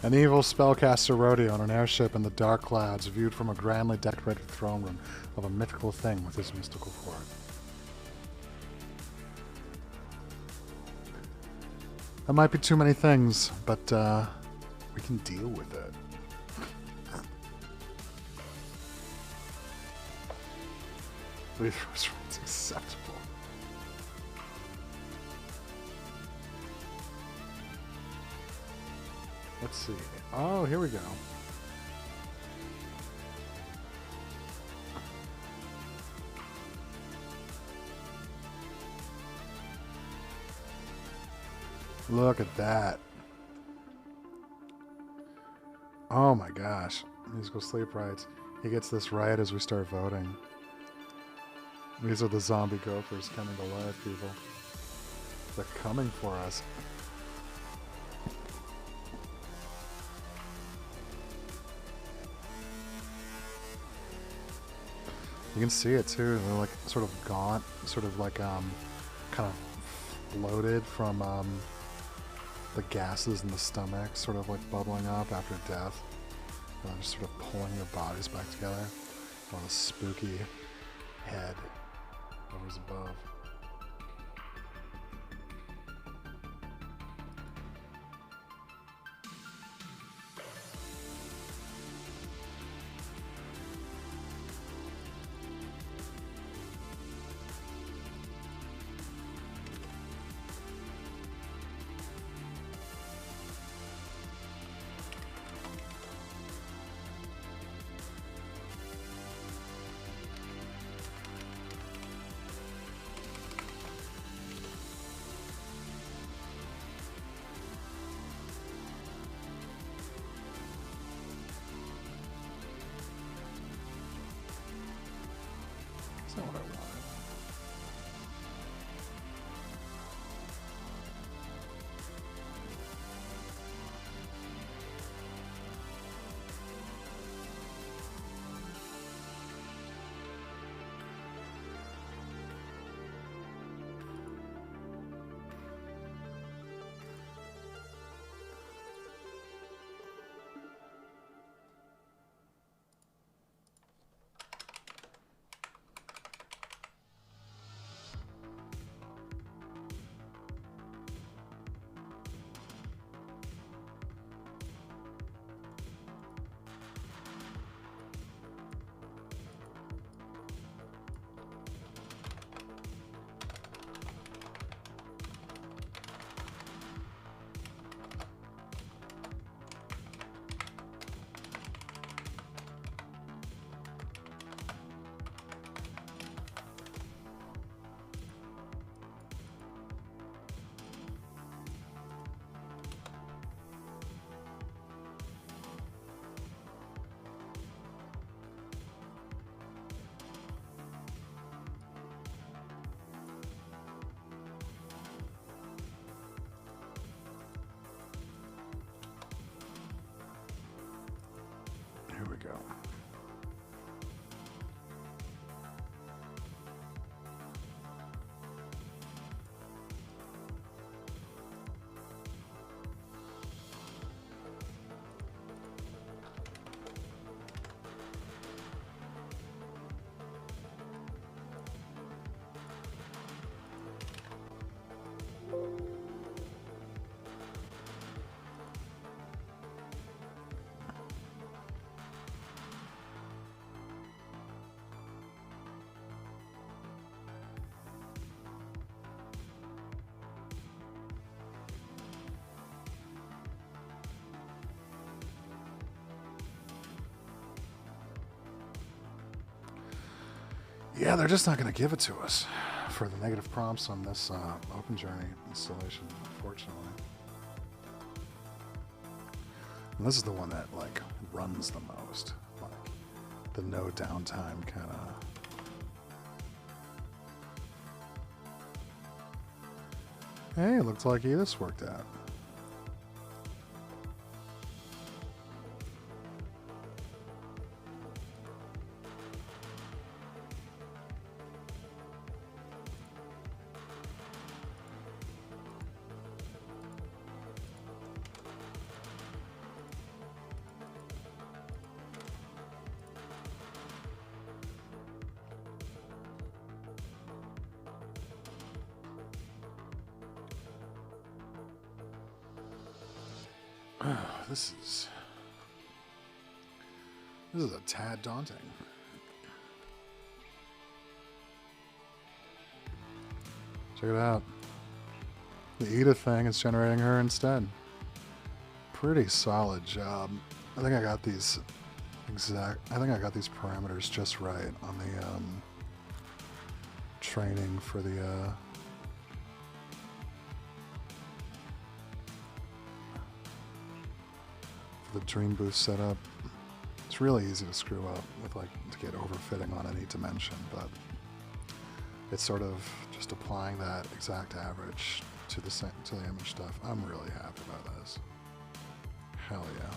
An evil spellcaster rodeo on an airship in the dark clouds, viewed from a grandly decorated throne room of a mythical thing with his mystical court. That might be too many things, but we can deal with it. It's acceptable. Let's see. Oh, here we go. Look at that. Oh my gosh. Musical Sleep writes, he gets this right as we start voting. These are the zombie gophers coming to life, people. They're coming for us. You can see it too. They're like sort of gaunt, sort of like kind of bloated from the gases in the stomach, sort of like bubbling up after death. And just sort of pulling their bodies back together. On a spooky head hovers above. Yeah, they're just not going to give it to us for the negative prompts on this OpenJourney installation, unfortunately. And this is the one that like runs the most, like the no downtime kind of. Hey, it looks like this worked out. This is a tad daunting. Check it out. The Edith thing is generating her instead. Pretty solid job. I think I got these parameters just right on the training for the Dream Boost setup. It's really easy to screw up with, like, to get overfitting on any dimension, but it's sort of just applying that exact average to the image stuff. I'm really happy about this. Hell yeah.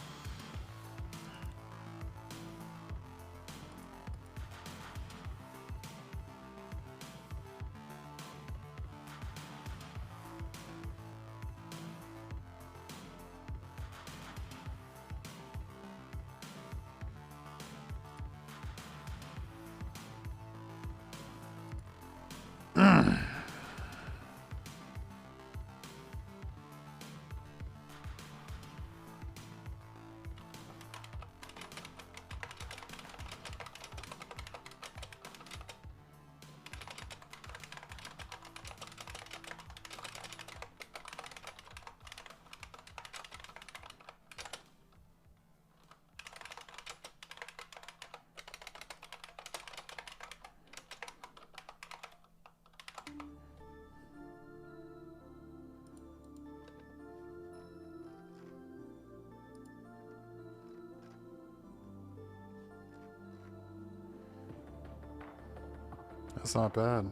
That's not bad.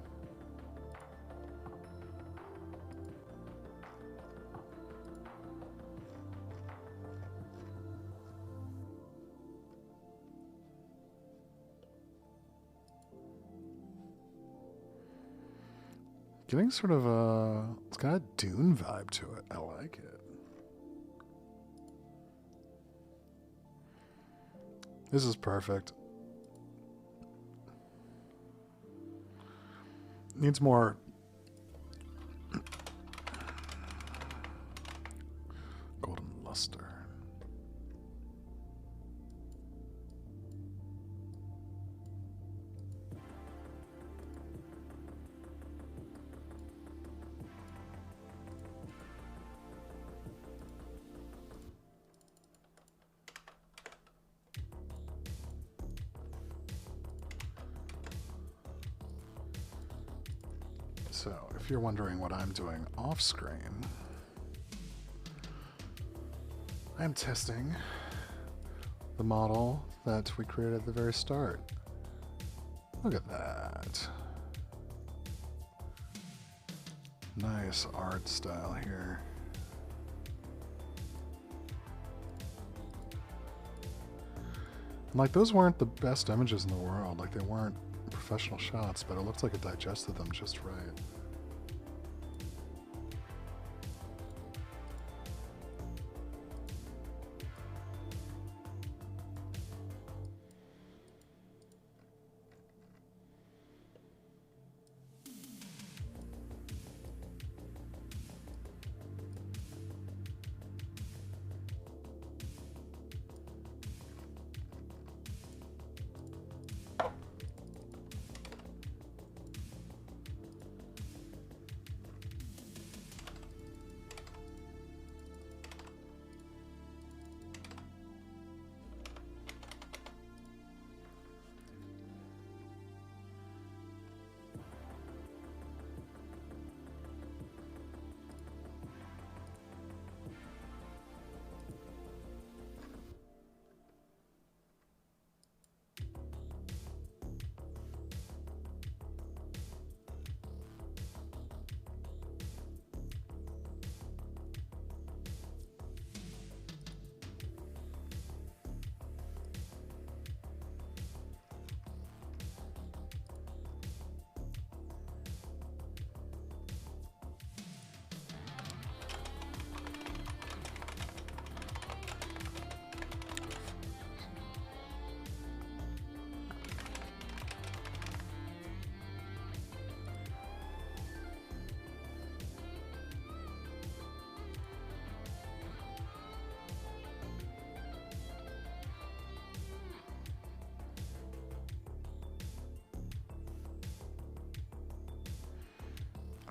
Getting sort of it's got a Dune vibe to it. I like it. This is perfect. Needs more golden luster. So, if you're wondering what I'm doing off screen, I'm testing the model that we created at the very start. Look at that. Nice art style here. Like, those weren't the best images in the world. Like, they weren't professional shots, but it looked like it digested them just right.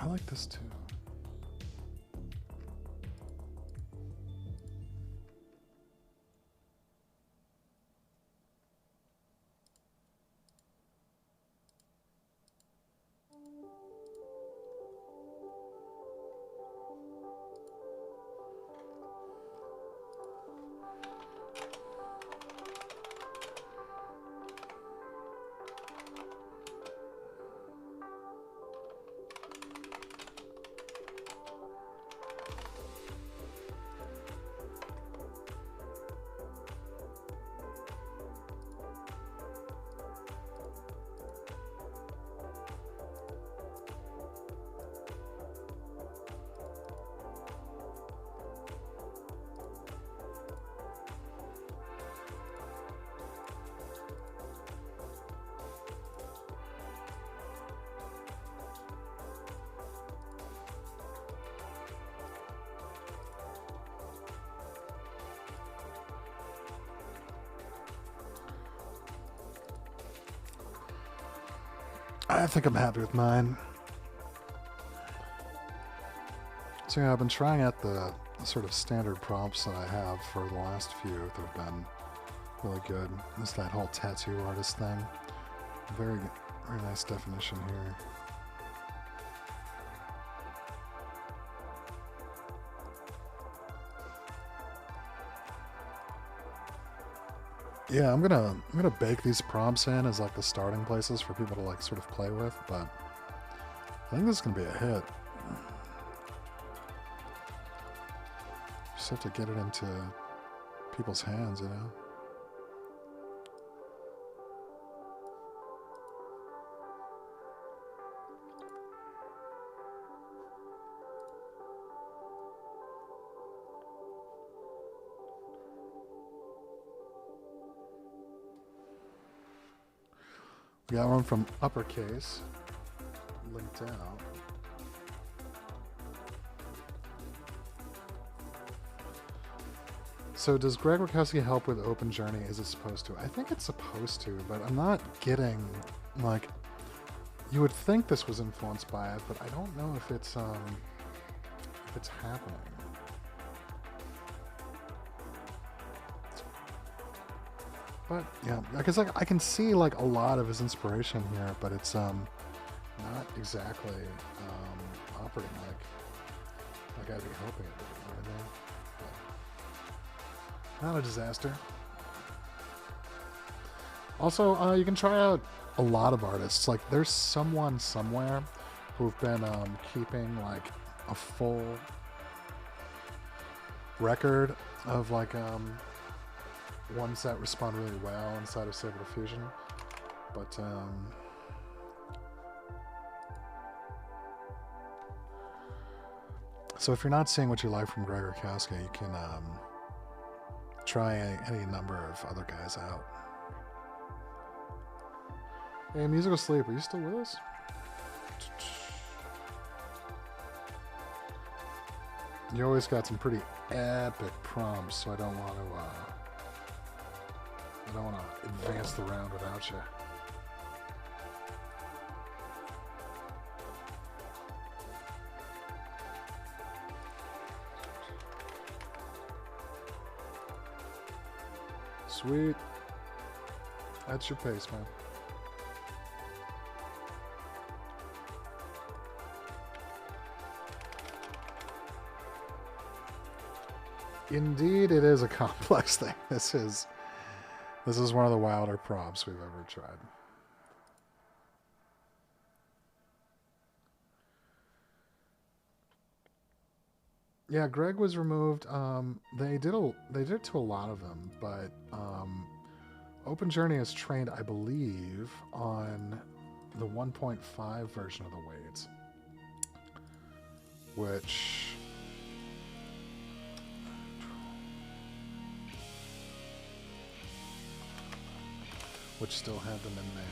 I like this too. I think I'm happy with mine. So yeah, I've been trying out the sort of standard prompts that I have for the last few that have been really good. It's that whole tattoo artist thing. Very nice definition here. Yeah, I'm gonna bake these prompts in as like the starting places for people to like sort of play with, but I think this is gonna be a hit. Just have to get it into people's hands, you know? We got one from Uppercase, linked out. So does Greg Rakowski help with Open Journey? Is it supposed to? I think it's supposed to, but I'm not getting, like, you would think this was influenced by it, but I don't know if it's happening. But yeah, because like I can see like a lot of his inspiration here, but it's not exactly operating like I'd be hoping it would. You know what I mean? Not a disaster. Also, you can try out a lot of artists. Like there's someone somewhere who've been keeping like a full record of like ones that respond really well inside of Stable Diffusion, but so if you're not seeing what you like from Greg Rakowski, you can try any number of other guys out. Hey, Musical Sleep, are you still with us? You always got some pretty epic prompts, so I don't want to advance the round without you. Sweet. That's your pace, man. Indeed, it is a complex thing. This is one of the wilder prompts we've ever tried. Yeah, Greg was removed. They did it to a lot of them, but Open Journey is trained, I believe, on the 1.5 version of the weights, which still have them in there.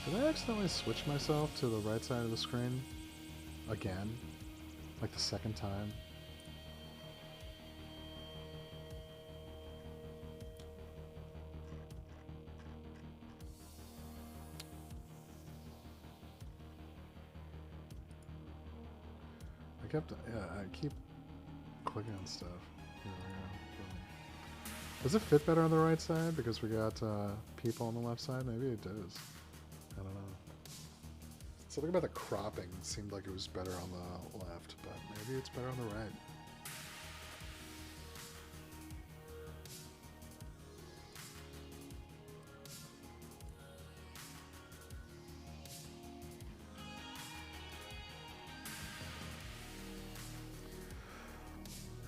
Did I accidentally switch myself to the right side of the screen? Again? Like the second time? I keep clicking on stuff. Here we go. Does it fit better on the right side because we got people on the left side? Maybe it does. I don't know. Something about the cropping seemed like it was better on the left, but maybe it's better on the right.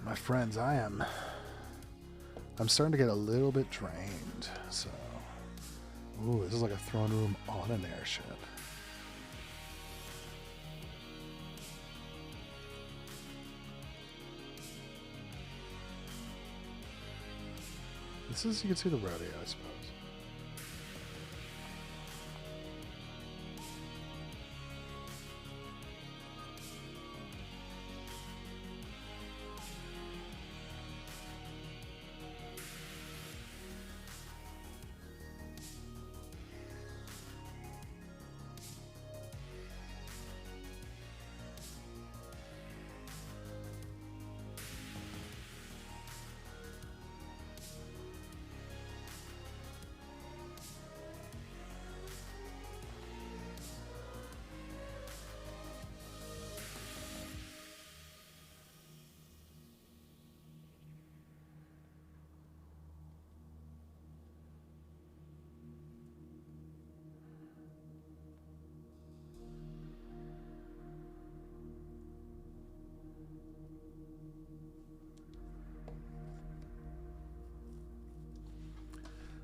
My friends, I'm starting to get a little bit drained, so... Ooh, this is like a throne room on an airship. This is, you can see the rodeo, I suppose.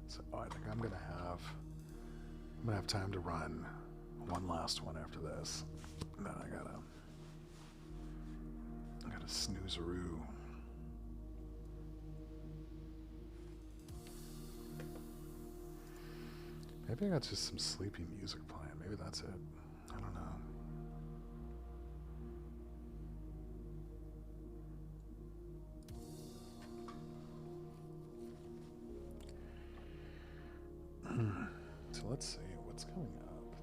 So I think I'm gonna have time to run one last one after this. And then I gotta snooze-a-roo. Maybe I got just some sleepy music playing. Maybe that's it. I don't know. So let's see what's coming up.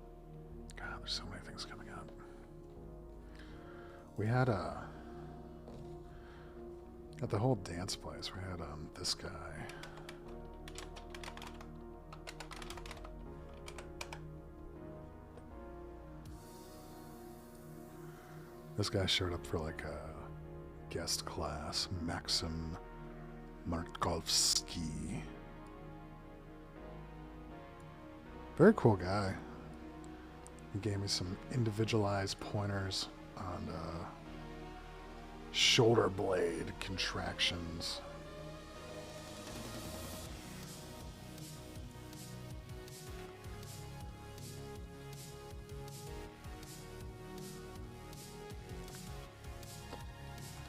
God, there's so many things coming up. We had at the whole dance place, we had this guy. This guy showed up for like a guest class, Maxim Markovsky. Very cool guy. He gave me some individualized pointers on shoulder blade contractions.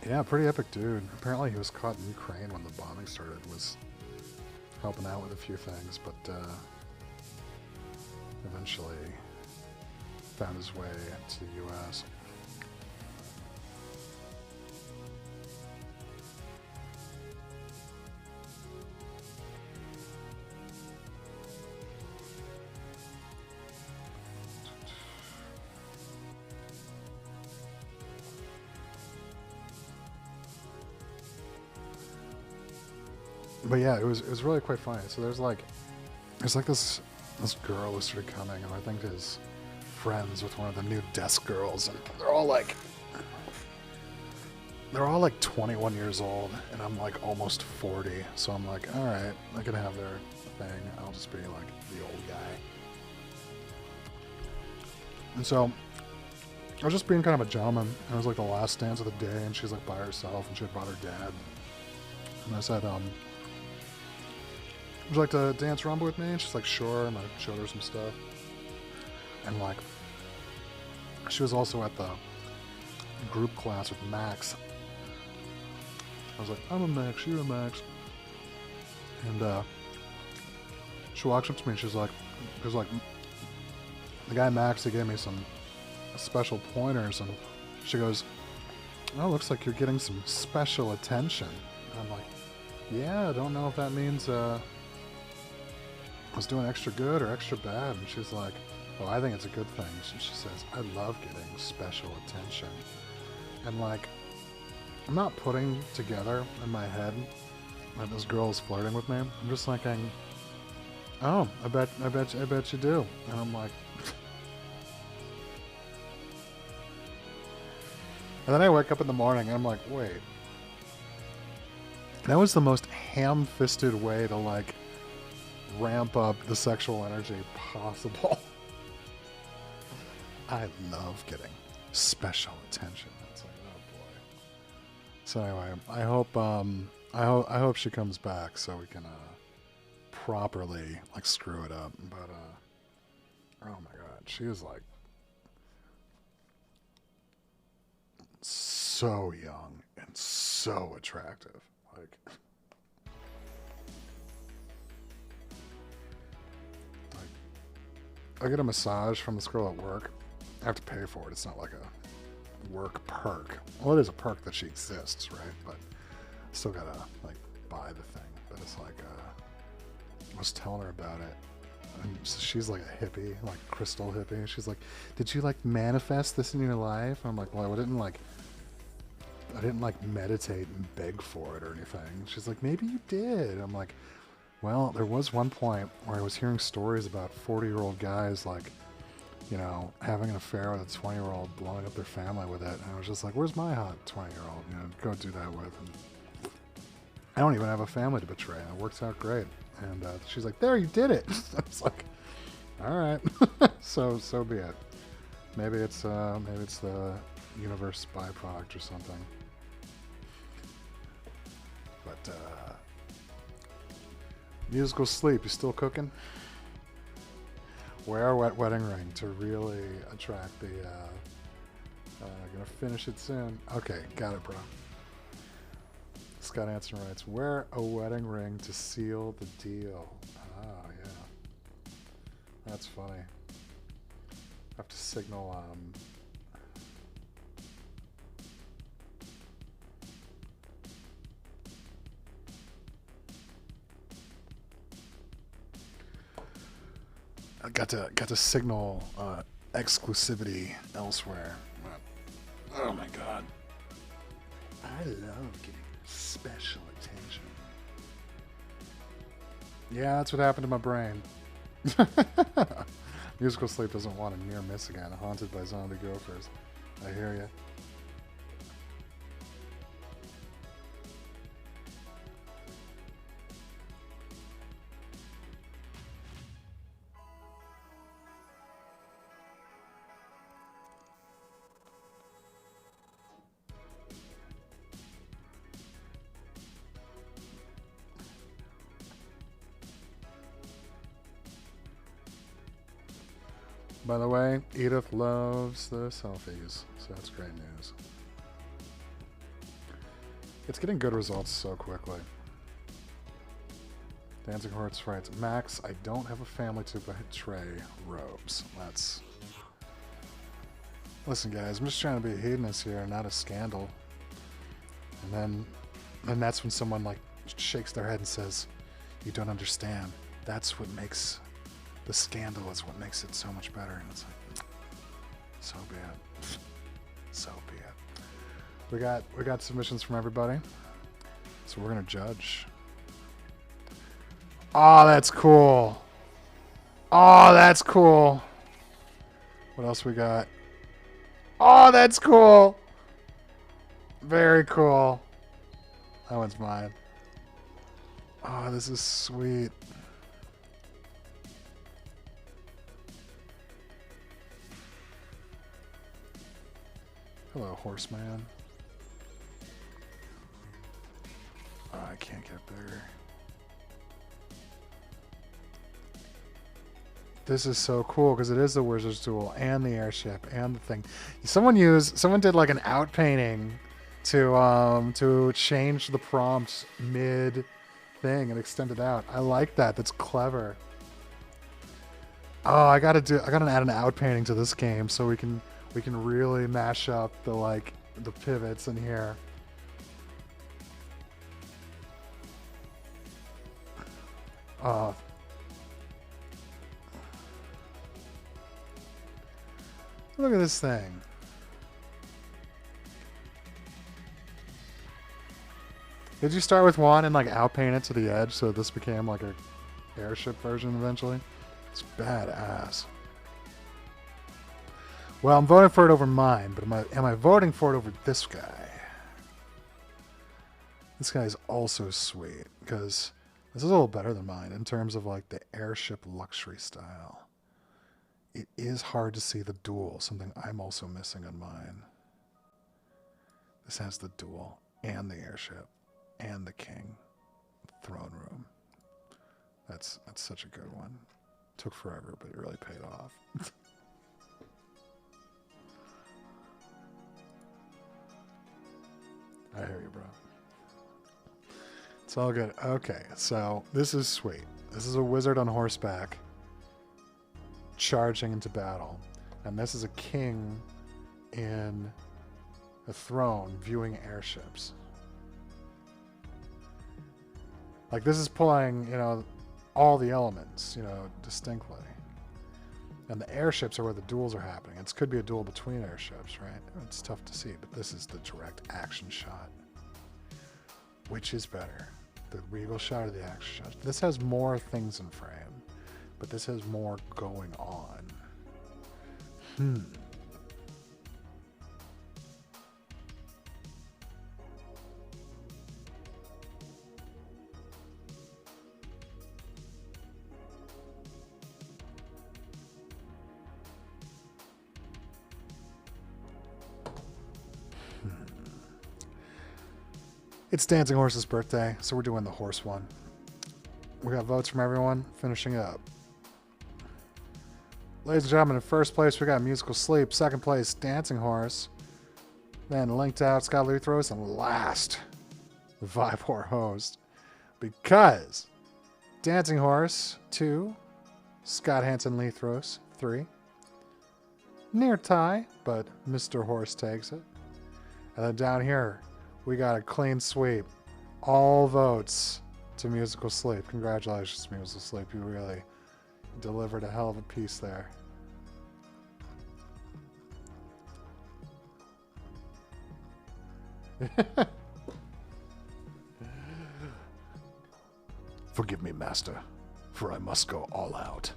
Yeah, pretty epic dude. Apparently he was caught in Ukraine when the bombing started, was helping out with a few things, but eventually found his way to the U.S. But yeah, it was really quite funny. So there's like this girl who started coming, and I think is friends with one of the new desk girls, and they're all like 21 years old, and I'm like almost 40. So I'm like, all right, I can have their thing. I'll just be like the old guy. And so I was just being kind of a gentleman. It was like the last dance of the day, and she's like by herself, and she had brought her dad. And I said, would you like to dance rumba with me? And she's like, sure. And I showed her some stuff. And like, she was also at the group class with Max. I was like, I'm a Max, you're a Max. And she walks up to me and she's like, the guy Max, he gave me some special pointers, and she goes, "Oh, looks like you're getting some special attention." And I'm like, "Yeah, I don't know if that means I was doing extra good or extra bad." And she's like, "Oh, I think it's a good thing." She says, "I love getting special attention." And like, I'm not putting together in my head that this girl is flirting with me. I'm just thinking, "Oh, I bet you do." And I'm like, and then I wake up in the morning and I'm like, wait, that was the most ham-fisted way to like ramp up the sexual energy possible. I love getting special attention. It's like, oh boy. So anyway, I hope she comes back so we can properly like screw it up. But oh my god, she is like so young and so attractive. Like I get a massage from this girl at work. I have to pay for it. It's not like a work perk. Well, it is a perk that she exists, right? But I still gotta like buy the thing. But it's like I was telling her about it. And so she's like a hippie, like crystal hippie. She's like, "Did you like manifest this in your life?" I'm like, "Well, I didn't like meditate and beg for it or anything." She's like, "Maybe you did." I'm like, "Well, there was one point where I was hearing stories about 40-year-old guys like, you know, having an affair with a 20-year-old, blowing up their family with it." And I was just like, "Where's my hot 20-year-old? You know, go do that with." And I don't even have a family to betray. It works out great. And she's like, "There, you did it." I was like, "All right." so be it. Maybe it's the universe byproduct or something. But musical sleep. You still cooking? Wear a wet wedding ring to really attract the. Gonna finish it soon. Okay, got it, bro. Scott Anson writes, "Wear a wedding ring to seal the deal." Oh yeah, that's funny. I have to signal. I got to signal exclusivity elsewhere. Oh my god. I love getting special attention. Yeah, that's what happened to my brain. Musical sleep doesn't want a near miss again. Haunted by zombie gophers. I hear you. By the way, Edith loves the selfies, so that's great news. It's getting good results so quickly. Dancing Horse writes, "Max, I don't have a family to betray. Robes." That's... Listen, guys, I'm just trying to be a hedonist here, not a scandal. And that's when someone like shakes their head and says, "You don't understand. That's what makes the scandal is what makes it so much better." And it's like, so be it. So be it. We got submissions from everybody, so we're gonna judge. Oh, that's cool. Oh, that's cool. What else we got? Oh, that's cool. Very cool. That one's mine. Oh, this is sweet. Hello, Horseman. Oh, I can't get bigger. This is so cool because it is the Wizard's Duel and the airship and the thing. Someone did like an out painting to change the prompt mid thing and extend it out. I like that. That's clever. Oh, I gotta add an out painting to this game so we can really mash up the pivots in here. Uh, Look at this thing. Did you start with one and like outpaint it to the edge so this became like a airship version eventually? It's badass. Well, I'm voting for it over mine, but am I voting for it over this guy? This guy is also sweet because this is a little better than mine in terms of like the airship luxury style. It is hard to see the duel, something I'm also missing on mine. This has the duel and the airship and the king throne room. That's such a good one. Took forever, but it really paid off. I hear you, bro. It's all good. Okay, so this is sweet. This is a wizard on horseback charging into battle. And this is a king in a throne viewing airships. Like, this is pulling, all the elements, distinctly. And the airships are where the duels are happening. It could be a duel between airships, right? It's tough to see, but this is the direct action shot. Which is better? The regal shot or the action shot? This has more things in frame, but this has more going on. It's Dancing Horse's birthday, so we're doing the horse one. We got votes from everyone. Finishing up. Ladies and gentlemen, in first place, we got Musical Sleep. Second place, Dancing Horse. Then Linked Out, Scott Luthros. And last, the Vibe War host. Because Dancing Horse, 2. Scott Hansen Luthros, 3. Near tie, but Mr. Horse takes it. And then down here, we got a clean sweep. All votes to Musical Sleep. Congratulations, Musical Sleep. You really delivered a hell of a piece there. Forgive me, master, for I must go all out.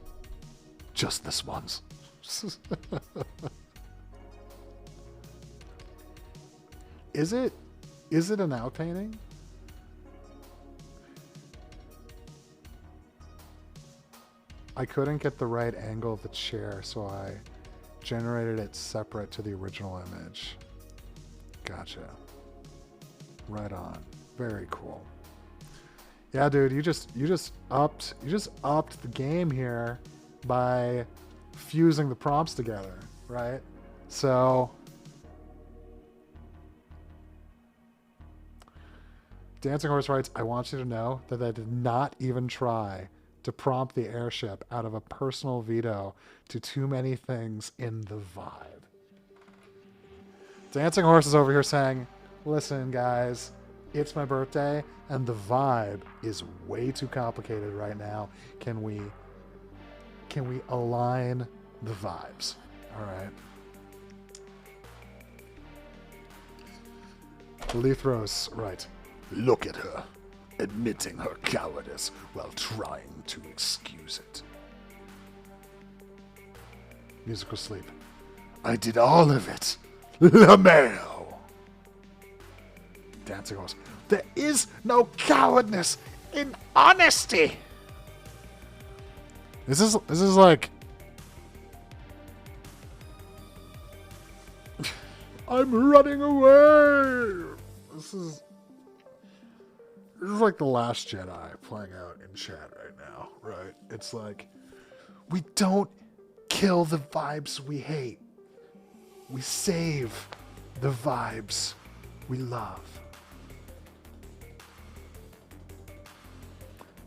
Just this once. Is it an outpainting? I couldn't get the right angle of the chair, so I generated it separate to the original image. Gotcha. Right on. Very cool. Yeah, dude, you just upped the game here by fusing the prompts together, right? So Dancing Horse writes, I want you to know that I did not even try to prompt the airship out of a personal veto to too many things in the vibe. Dancing Horse is over here saying, listen, guys, it's my birthday, and the vibe is way too complicated right now. Can we align the vibes? All right. Lithros, right. Look at her, admitting her cowardice while trying to excuse it. Musical Sleep. I did all of it. LaMayo. Dancing Horse. There is no cowardness in honesty. This is like I'm running away. This is like The Last Jedi playing out in chat right now, right? It's like, we don't kill the vibes we hate. We save the vibes we love.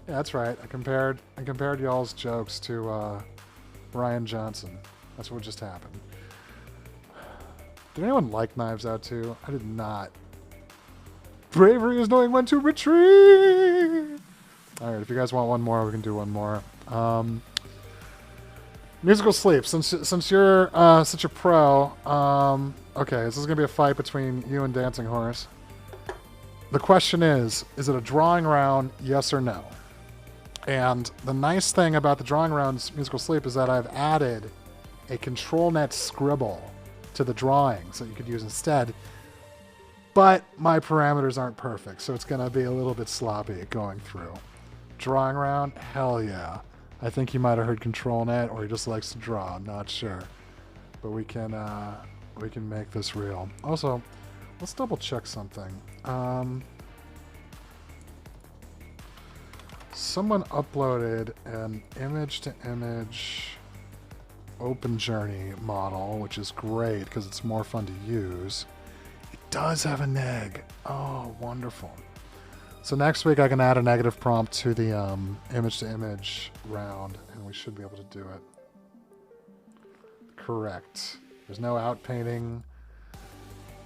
Yeah, that's right. I compared y'all's jokes to Ryan Johnson. That's what just happened. Did anyone like Knives Out 2? I did not. Bravery is knowing when to retreat! Alright, if you guys want one more, we can do one more. Musical Sleep. Since you're such a pro, okay, this is going to be a fight between you and Dancing Horse. The question is it a drawing round, yes or no? And the nice thing about the drawing round's Musical Sleep is that I've added a ControlNet scribble to the drawings that you could use instead. But my parameters aren't perfect, so it's going to be a little bit sloppy going through. Drawing round? Hell yeah. I think he might have heard ControlNet, or he just likes to draw. I'm not sure. But we can make this real. Also, let's double check something. Someone uploaded an image-to-image Open Journey model, which is great because it's more fun to use. It does have a neg. Oh, wonderful. So next week I can add a negative prompt to the image-to-image round, and we should be able to do it. Correct. There's no outpainting.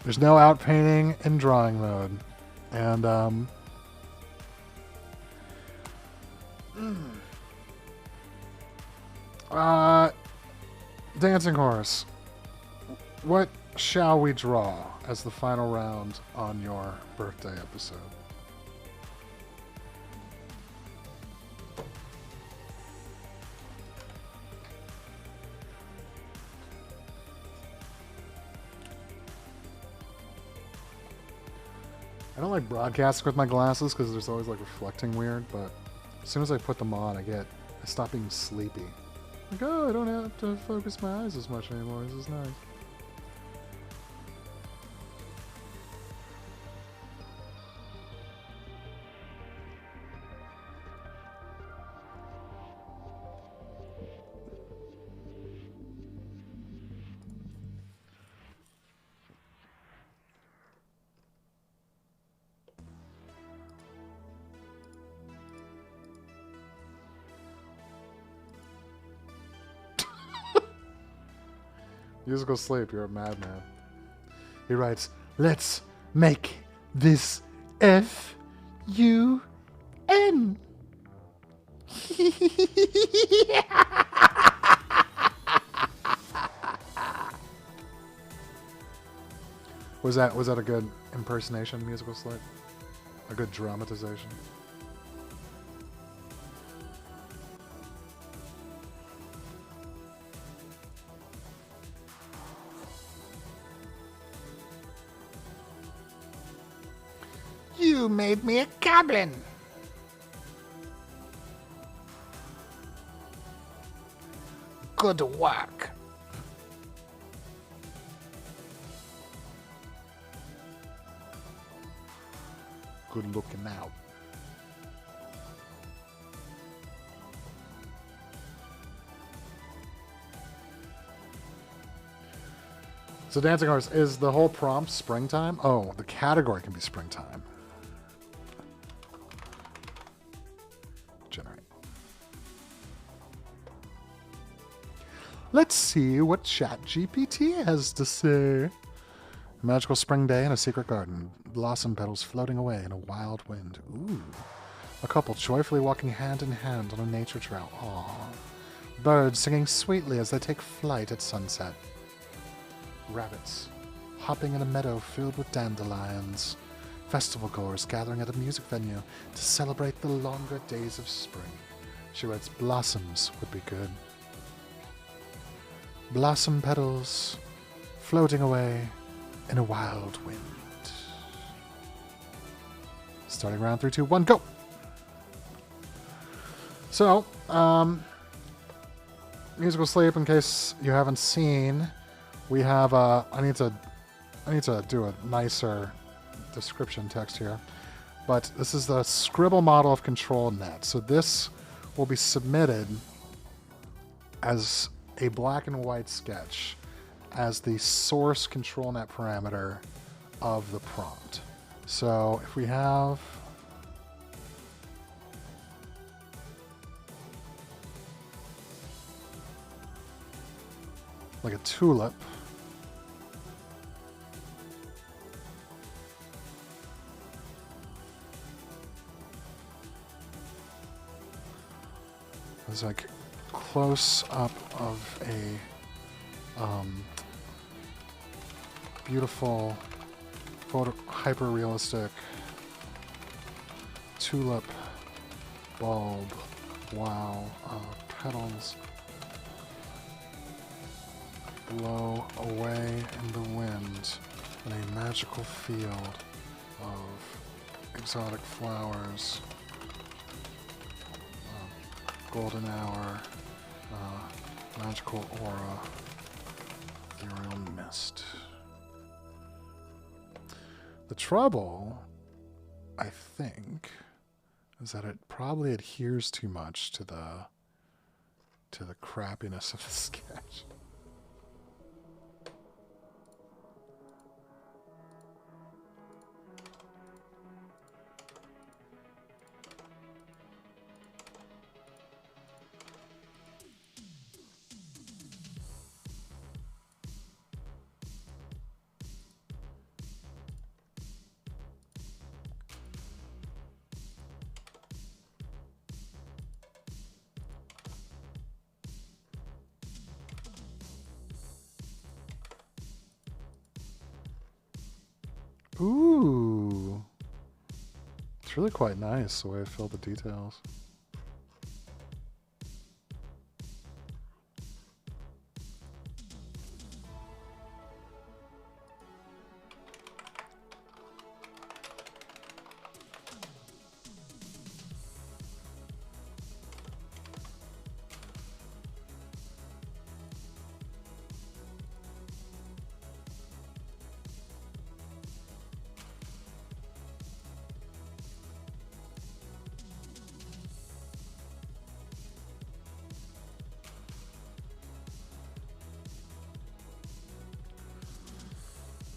There's no outpainting in drawing mode. And Dancing Horse, what shall we draw as the final round on your birthday episode? I don't like broadcasting with my glasses because there's always like reflecting weird, but as soon as I put them on, I stop being sleepy. Like, oh, I don't have to focus my eyes as much anymore. This is nice. Musical Sleep, you're a madman. He writes, let's make this F-U-N. Was that a good impersonation, Musical Sleep? A good dramatization? You made me a goblin. Good work. Good looking out. So Dancing Horse, is the whole prompt springtime? Oh, the category can be springtime. Generate. Let's see what ChatGPT has to say. A magical spring day in a secret garden. Blossom petals floating away in a wild wind. Ooh. A couple joyfully walking hand in hand on a nature trail. Aww. Birds singing sweetly as they take flight at sunset. Rabbits hopping in a meadow filled with dandelions. Festival goers gathering at a music venue to celebrate the longer days of spring. She writes, blossoms would be good. Blossom petals floating away in a wild wind. Starting round 3, 2, 1, go! So, Musical Sleep, in case you haven't seen, we have, I need to do a nicer description text here, but this is the scribble model of ControlNet. So this will be submitted as a black and white sketch as the source ControlNet parameter of the prompt. So if we have like a tulip. It's like close up of a beautiful, hyper realistic tulip bulb. Wow, petals blow away in the wind in a magical field of exotic flowers. Golden hour, magical aura, ethereal mist. The trouble, I think, is that it probably adheres too much to the crappiness of the sketch. Ooh. It's really quite nice the way I fill the details.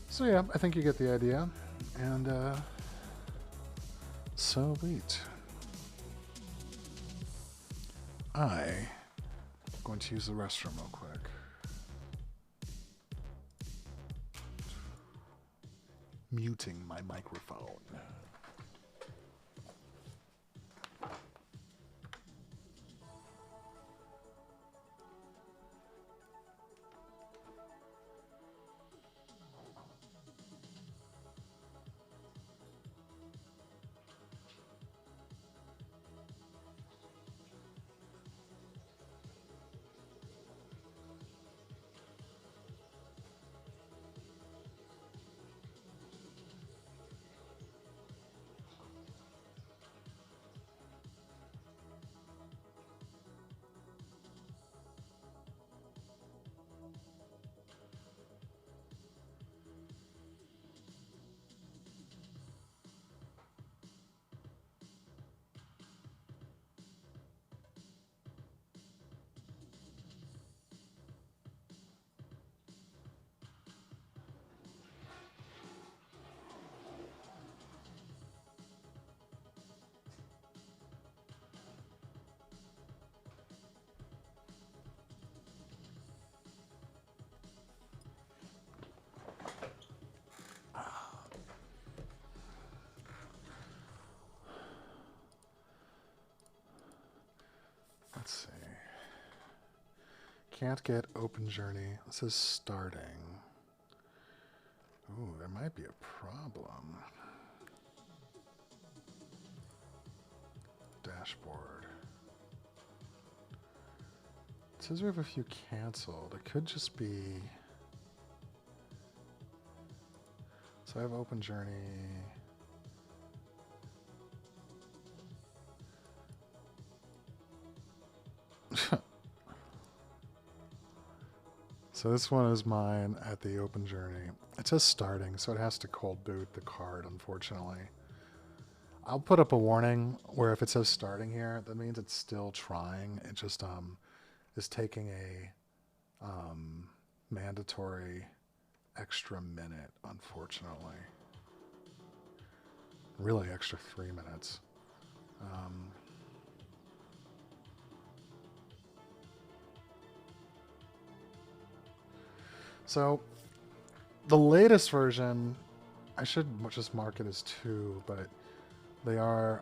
So yeah, I think you get the idea, and so wait. I'm going to use the restroom real quick. Muting my microphone. Let's see. Can't get open journey. This is starting. Ooh, there might be a problem. Dashboard. It says we have a few canceled. It could just be... So I have open journey. So this one is mine at the open journey. It says starting, so it has to cold boot the card, unfortunately. I'll put up a warning where if it says starting here, that means it's still trying. It just is taking a mandatory extra minute, unfortunately. Really extra 3 minutes. So the latest version, I should just mark it as 2, but they are.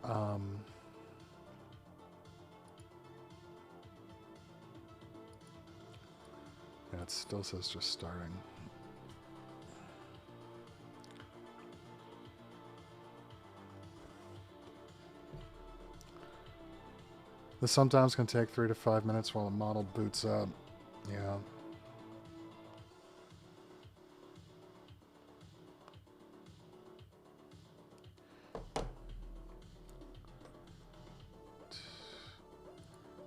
Yeah, it still says just starting. This sometimes can take 3 to 5 minutes while the model boots up. Yeah.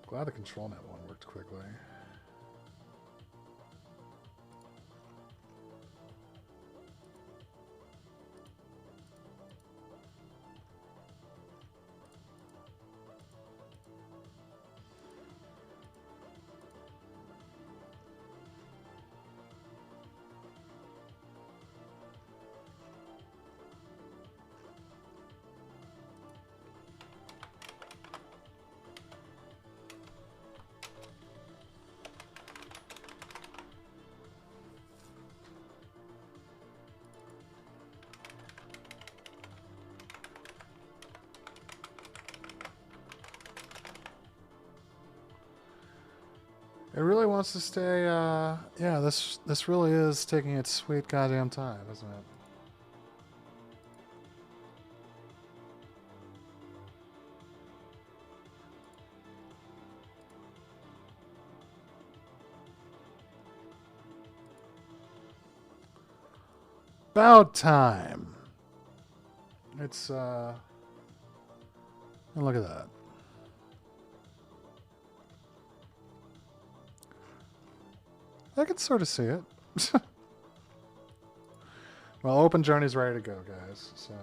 Glad the control net one worked quickly. It really wants to stay, yeah, this really is taking its sweet goddamn time, isn't it? About time. It's, look at that. I can sort of see it. Well, Open Journey's ready to go, guys, so...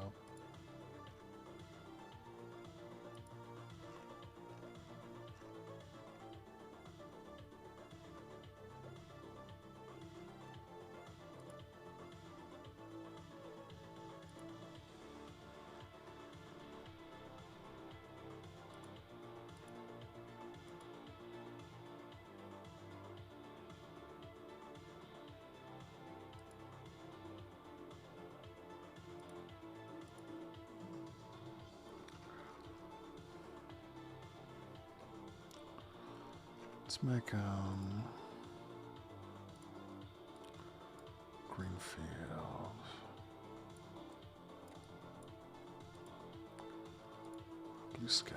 Let's make, Greenfield. Blue sky.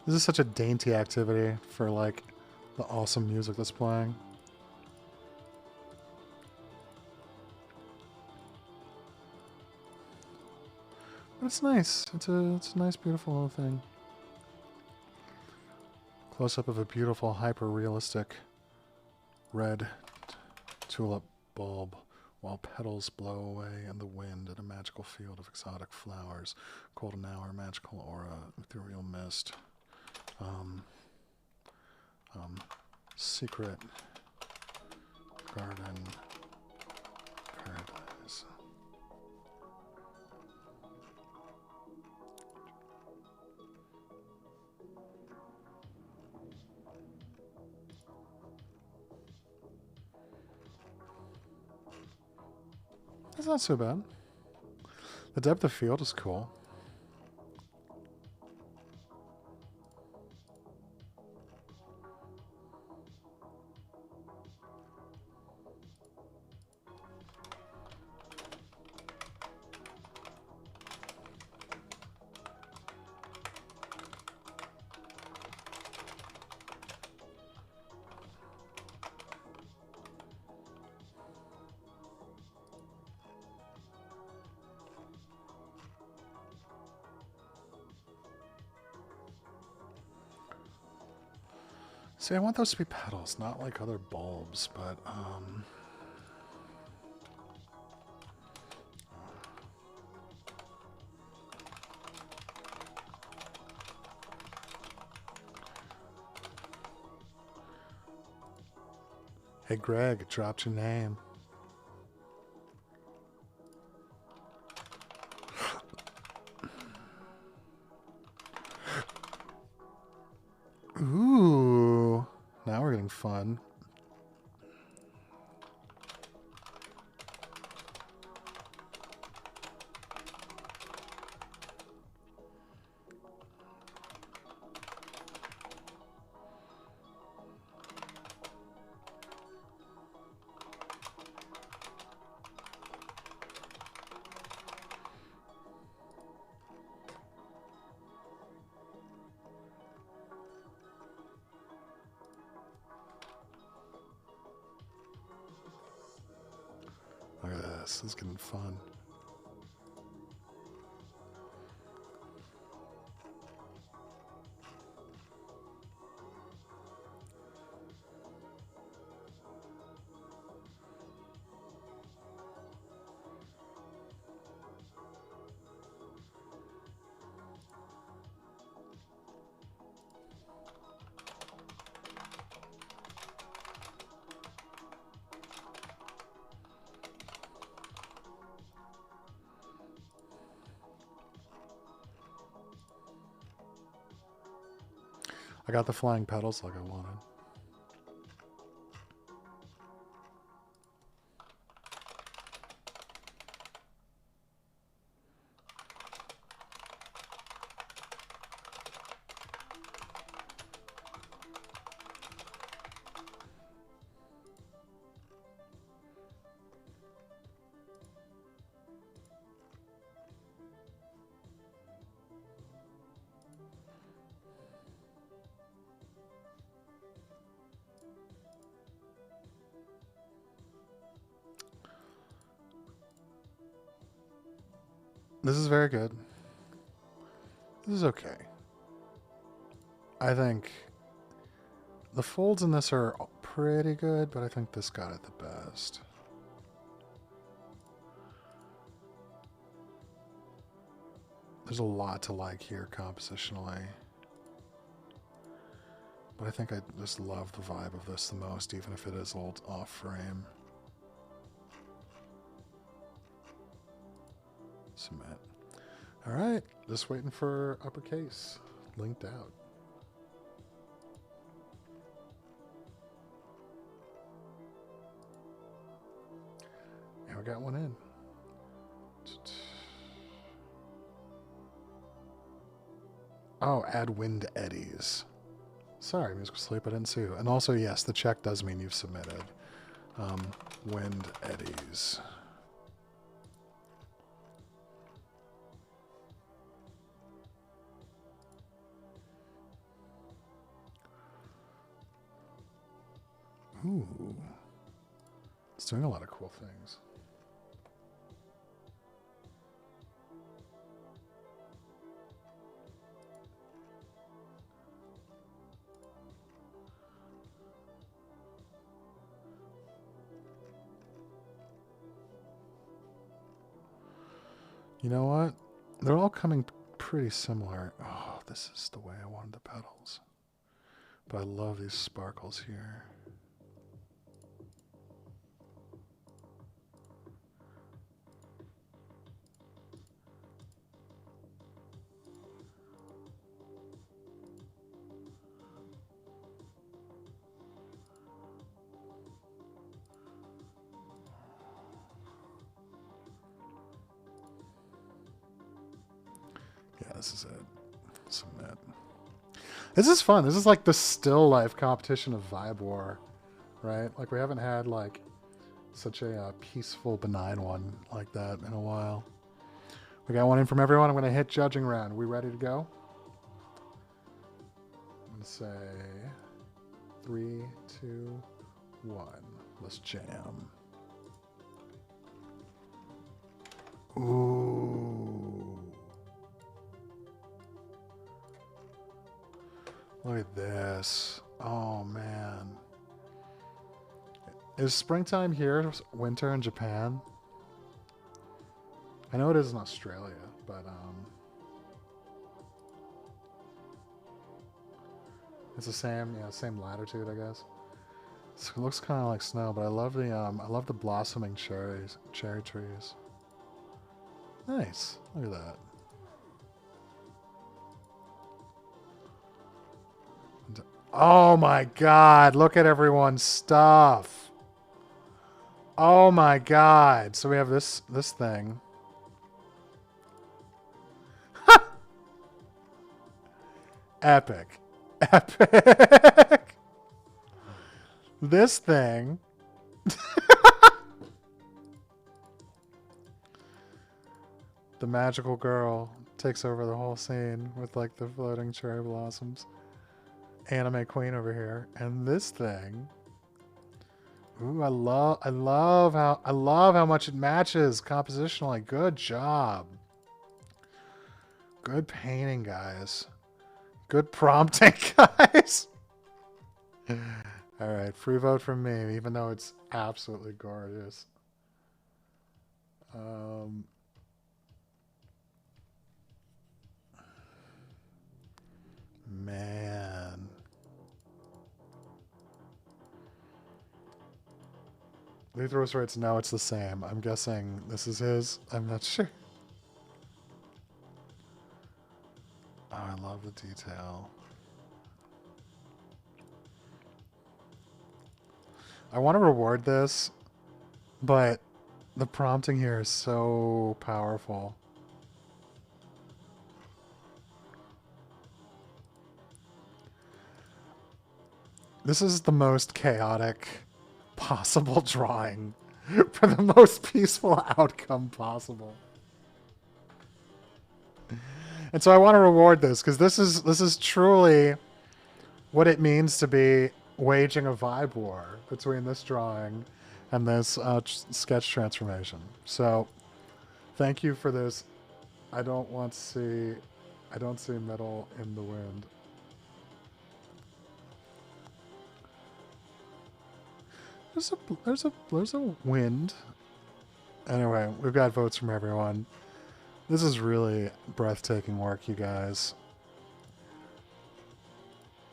This is such a dainty activity for, like, the awesome music that's playing. But it's nice. It's a nice, beautiful little thing. Close-up of a beautiful, hyper-realistic red tulip bulb while petals blow away in the wind in a magical field of exotic flowers. Golden hour, magical aura, ethereal mist. Secret garden paradise. That's not so bad. The depth of field is cool. See, I want those to be petals, not like other bulbs, but, Hey Greg, it dropped your name. Ooh, now we're getting fun. Look at this. This is getting fun. I got the flying petals like I wanted. This is very good. This is okay. I think the folds in this are pretty good, but I think this got it the best. There's a lot to like here compositionally. But I think I just love the vibe of this the most, even if it is a little off frame. Submit. All right, just waiting for uppercase. Linked out. And we got one in. Oh, add wind eddies. Sorry, Musical Sleep, I didn't see you. And also, yes, the check does mean you've submitted. Wind eddies. Ooh. It's doing a lot of cool things. You know what? They're all coming pretty similar. Oh, this is the way I wanted the petals. But I love these sparkles here. this is it. Submit. This is fun. This is like the still life competition of Vibe War, right? Like we haven't had like such a peaceful, benign one like that in a while. We got one in from everyone. I'm going to hit judging round. We ready to go? I'm going to say 3, 2, 1. Let's jam. Ooh. Look at this. Oh, man. Is springtime here? Winter in Japan? I know it is in Australia, but it's the same, yeah, same latitude, I guess. So it looks kind of like snow, but I love the blossoming cherry trees. Nice. Look at that. Oh my god, look at everyone's stuff. Oh my god. So we have this thing. Epic. Epic. This thing. The magical girl takes over the whole scene with like the floating cherry blossoms. Anime queen over here. And this thing. Ooh, I love how much it matches compositionally. Good job. Good painting, guys. Good prompting, guys. Alright, free vote from me, even though it's absolutely gorgeous. Man. Lethros writes, no, it's the same. I'm guessing this is his. I'm not sure. Oh, I love the detail. I want to reward this, but the prompting here is so powerful. This is the most chaotic possible drawing for the most peaceful outcome possible. And so I want to reward this because this is truly what it means to be waging a vibe war between this drawing and this sketch transformation. So thank you for this. I don't see metal in the wind. There's a wind. Anyway, we've got votes from everyone. This is really breathtaking work, you guys.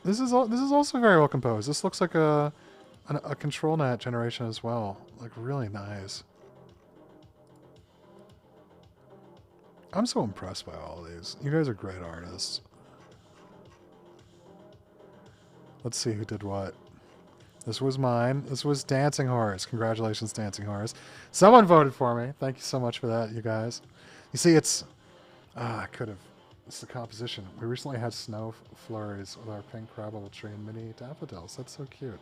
This is also very well composed. This looks like a control net generation as well. Like really nice. I'm so impressed by all of these. You guys are great artists. Let's see who did what. This was mine. This was Dancing Horse. Congratulations, Dancing Horse. Someone voted for me. Thank you so much for that, you guys. You see, it's... I could have... It's the composition. We recently had snow flurries with our pink crabapple tree and mini daffodils. That's so cute.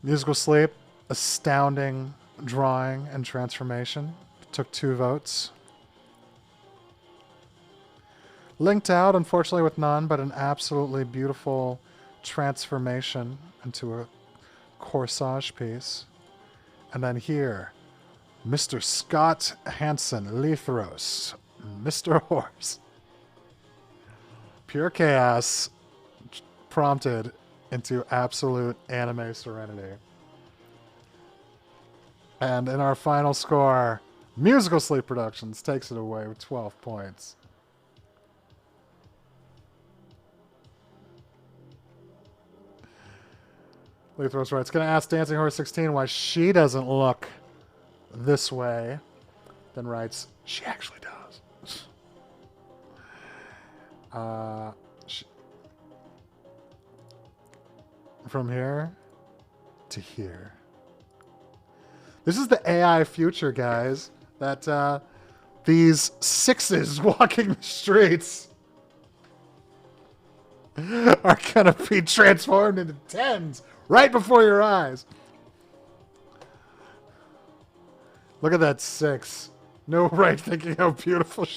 Musical Sleep. Astounding drawing and transformation. Took 2 votes. Linked Out, unfortunately with none, but an absolutely beautiful transformation into a corsage piece. And then here, Mr. Scott Hansen, Lethros, Mr. Horse. Pure chaos prompted into absolute anime serenity. And in our final score, Musical Sleep Productions takes it away with 12 points. Lethros writes, gonna ask Dancing Horse 16 why she doesn't look this way. Then writes, she actually does. From here to here. This is the AI future, guys. that these sixes walking the streets are gonna be transformed into tens right before your eyes. Look at that six. No right thinking how beautiful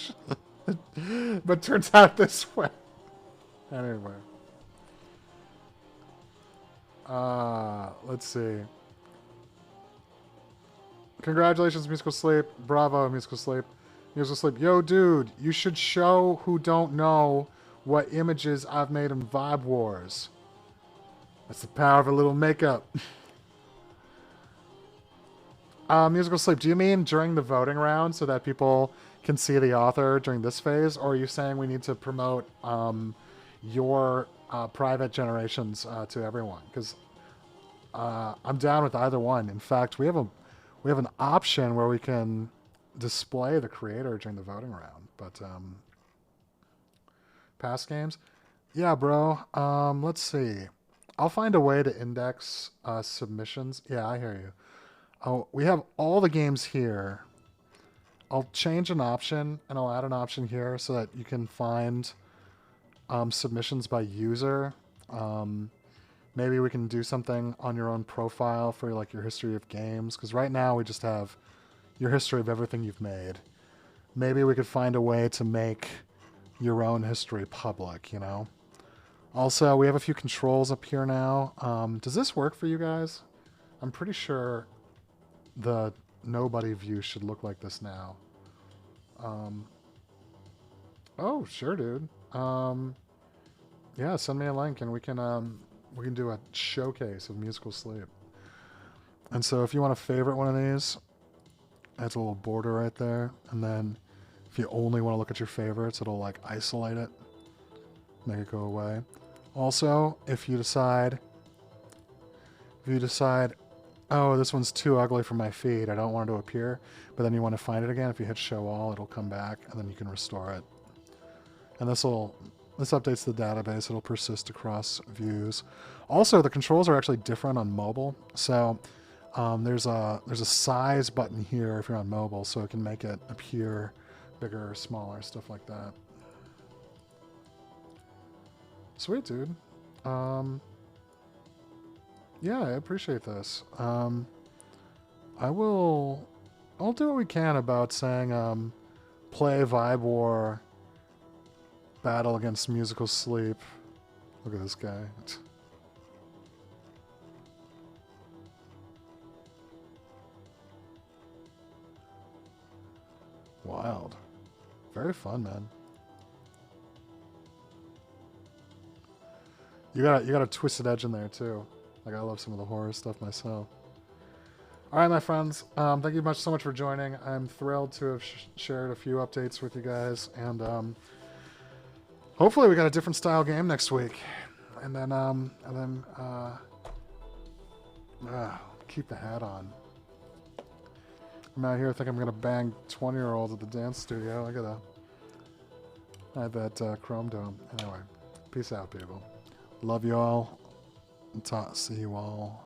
but turns out this way. Anyway. Let's see. Congratulations, Musical Sleep. Bravo, Musical Sleep. Musical Sleep. Yo, dude, you should show who don't know what images I've made in Vibe Wars. That's the power of a little makeup. Musical Sleep, do you mean during the voting round so that people can see the author during this phase? Or are you saying we need to promote your private generations to everyone? Because I'm down with either one. In fact, we have an option where we can display the creator during the voting round. But past games, yeah, bro. Let's see. I'll find a way to index submissions. Yeah, I hear you. Oh, we have all the games here. I'll change an option and I'll add an option here so that you can find submissions by user. Maybe we can do something on your own profile for like your history of games, because right now we just have your history of everything you've made. Maybe we could find a way to make your own history public, you know? Also, we have a few controls up here now. Does this work for you guys? I'm pretty sure the nobody view should look like this now. Oh, sure, dude. Yeah, send me a link and we can do a showcase of Musical Sleep. And so if you want to favorite one of these, that's a little border right there. And then if you only want to look at your favorites, it'll like isolate it, make it go away. Also, if you decide, oh, this one's too ugly for my feed, I don't want it to appear, but then you want to find it again, if you hit show all, it'll come back and then you can restore it. And this updates the database, it'll persist across views. Also, the controls are actually different on mobile, so there's a size button here if you're on mobile, so it can make it appear bigger or smaller, stuff like that. Sweet, dude. Yeah, I appreciate this. I'll do what we can about saying, play Vibe War, battle against Musical Sleep. Look at this guy. Wild. Very fun, man. You got a twisted edge in there too. Like, I love some of the horror stuff myself. Alright, my friends. Thank you so much for joining. I'm thrilled to have shared a few updates with you guys. And hopefully we got a different style game next week. And then keep the hat on. I'm out here thinking I'm going to bang 20-year-olds at the dance studio. I have that Chrome Dome. Anyway, peace out, people. Love you all. See you all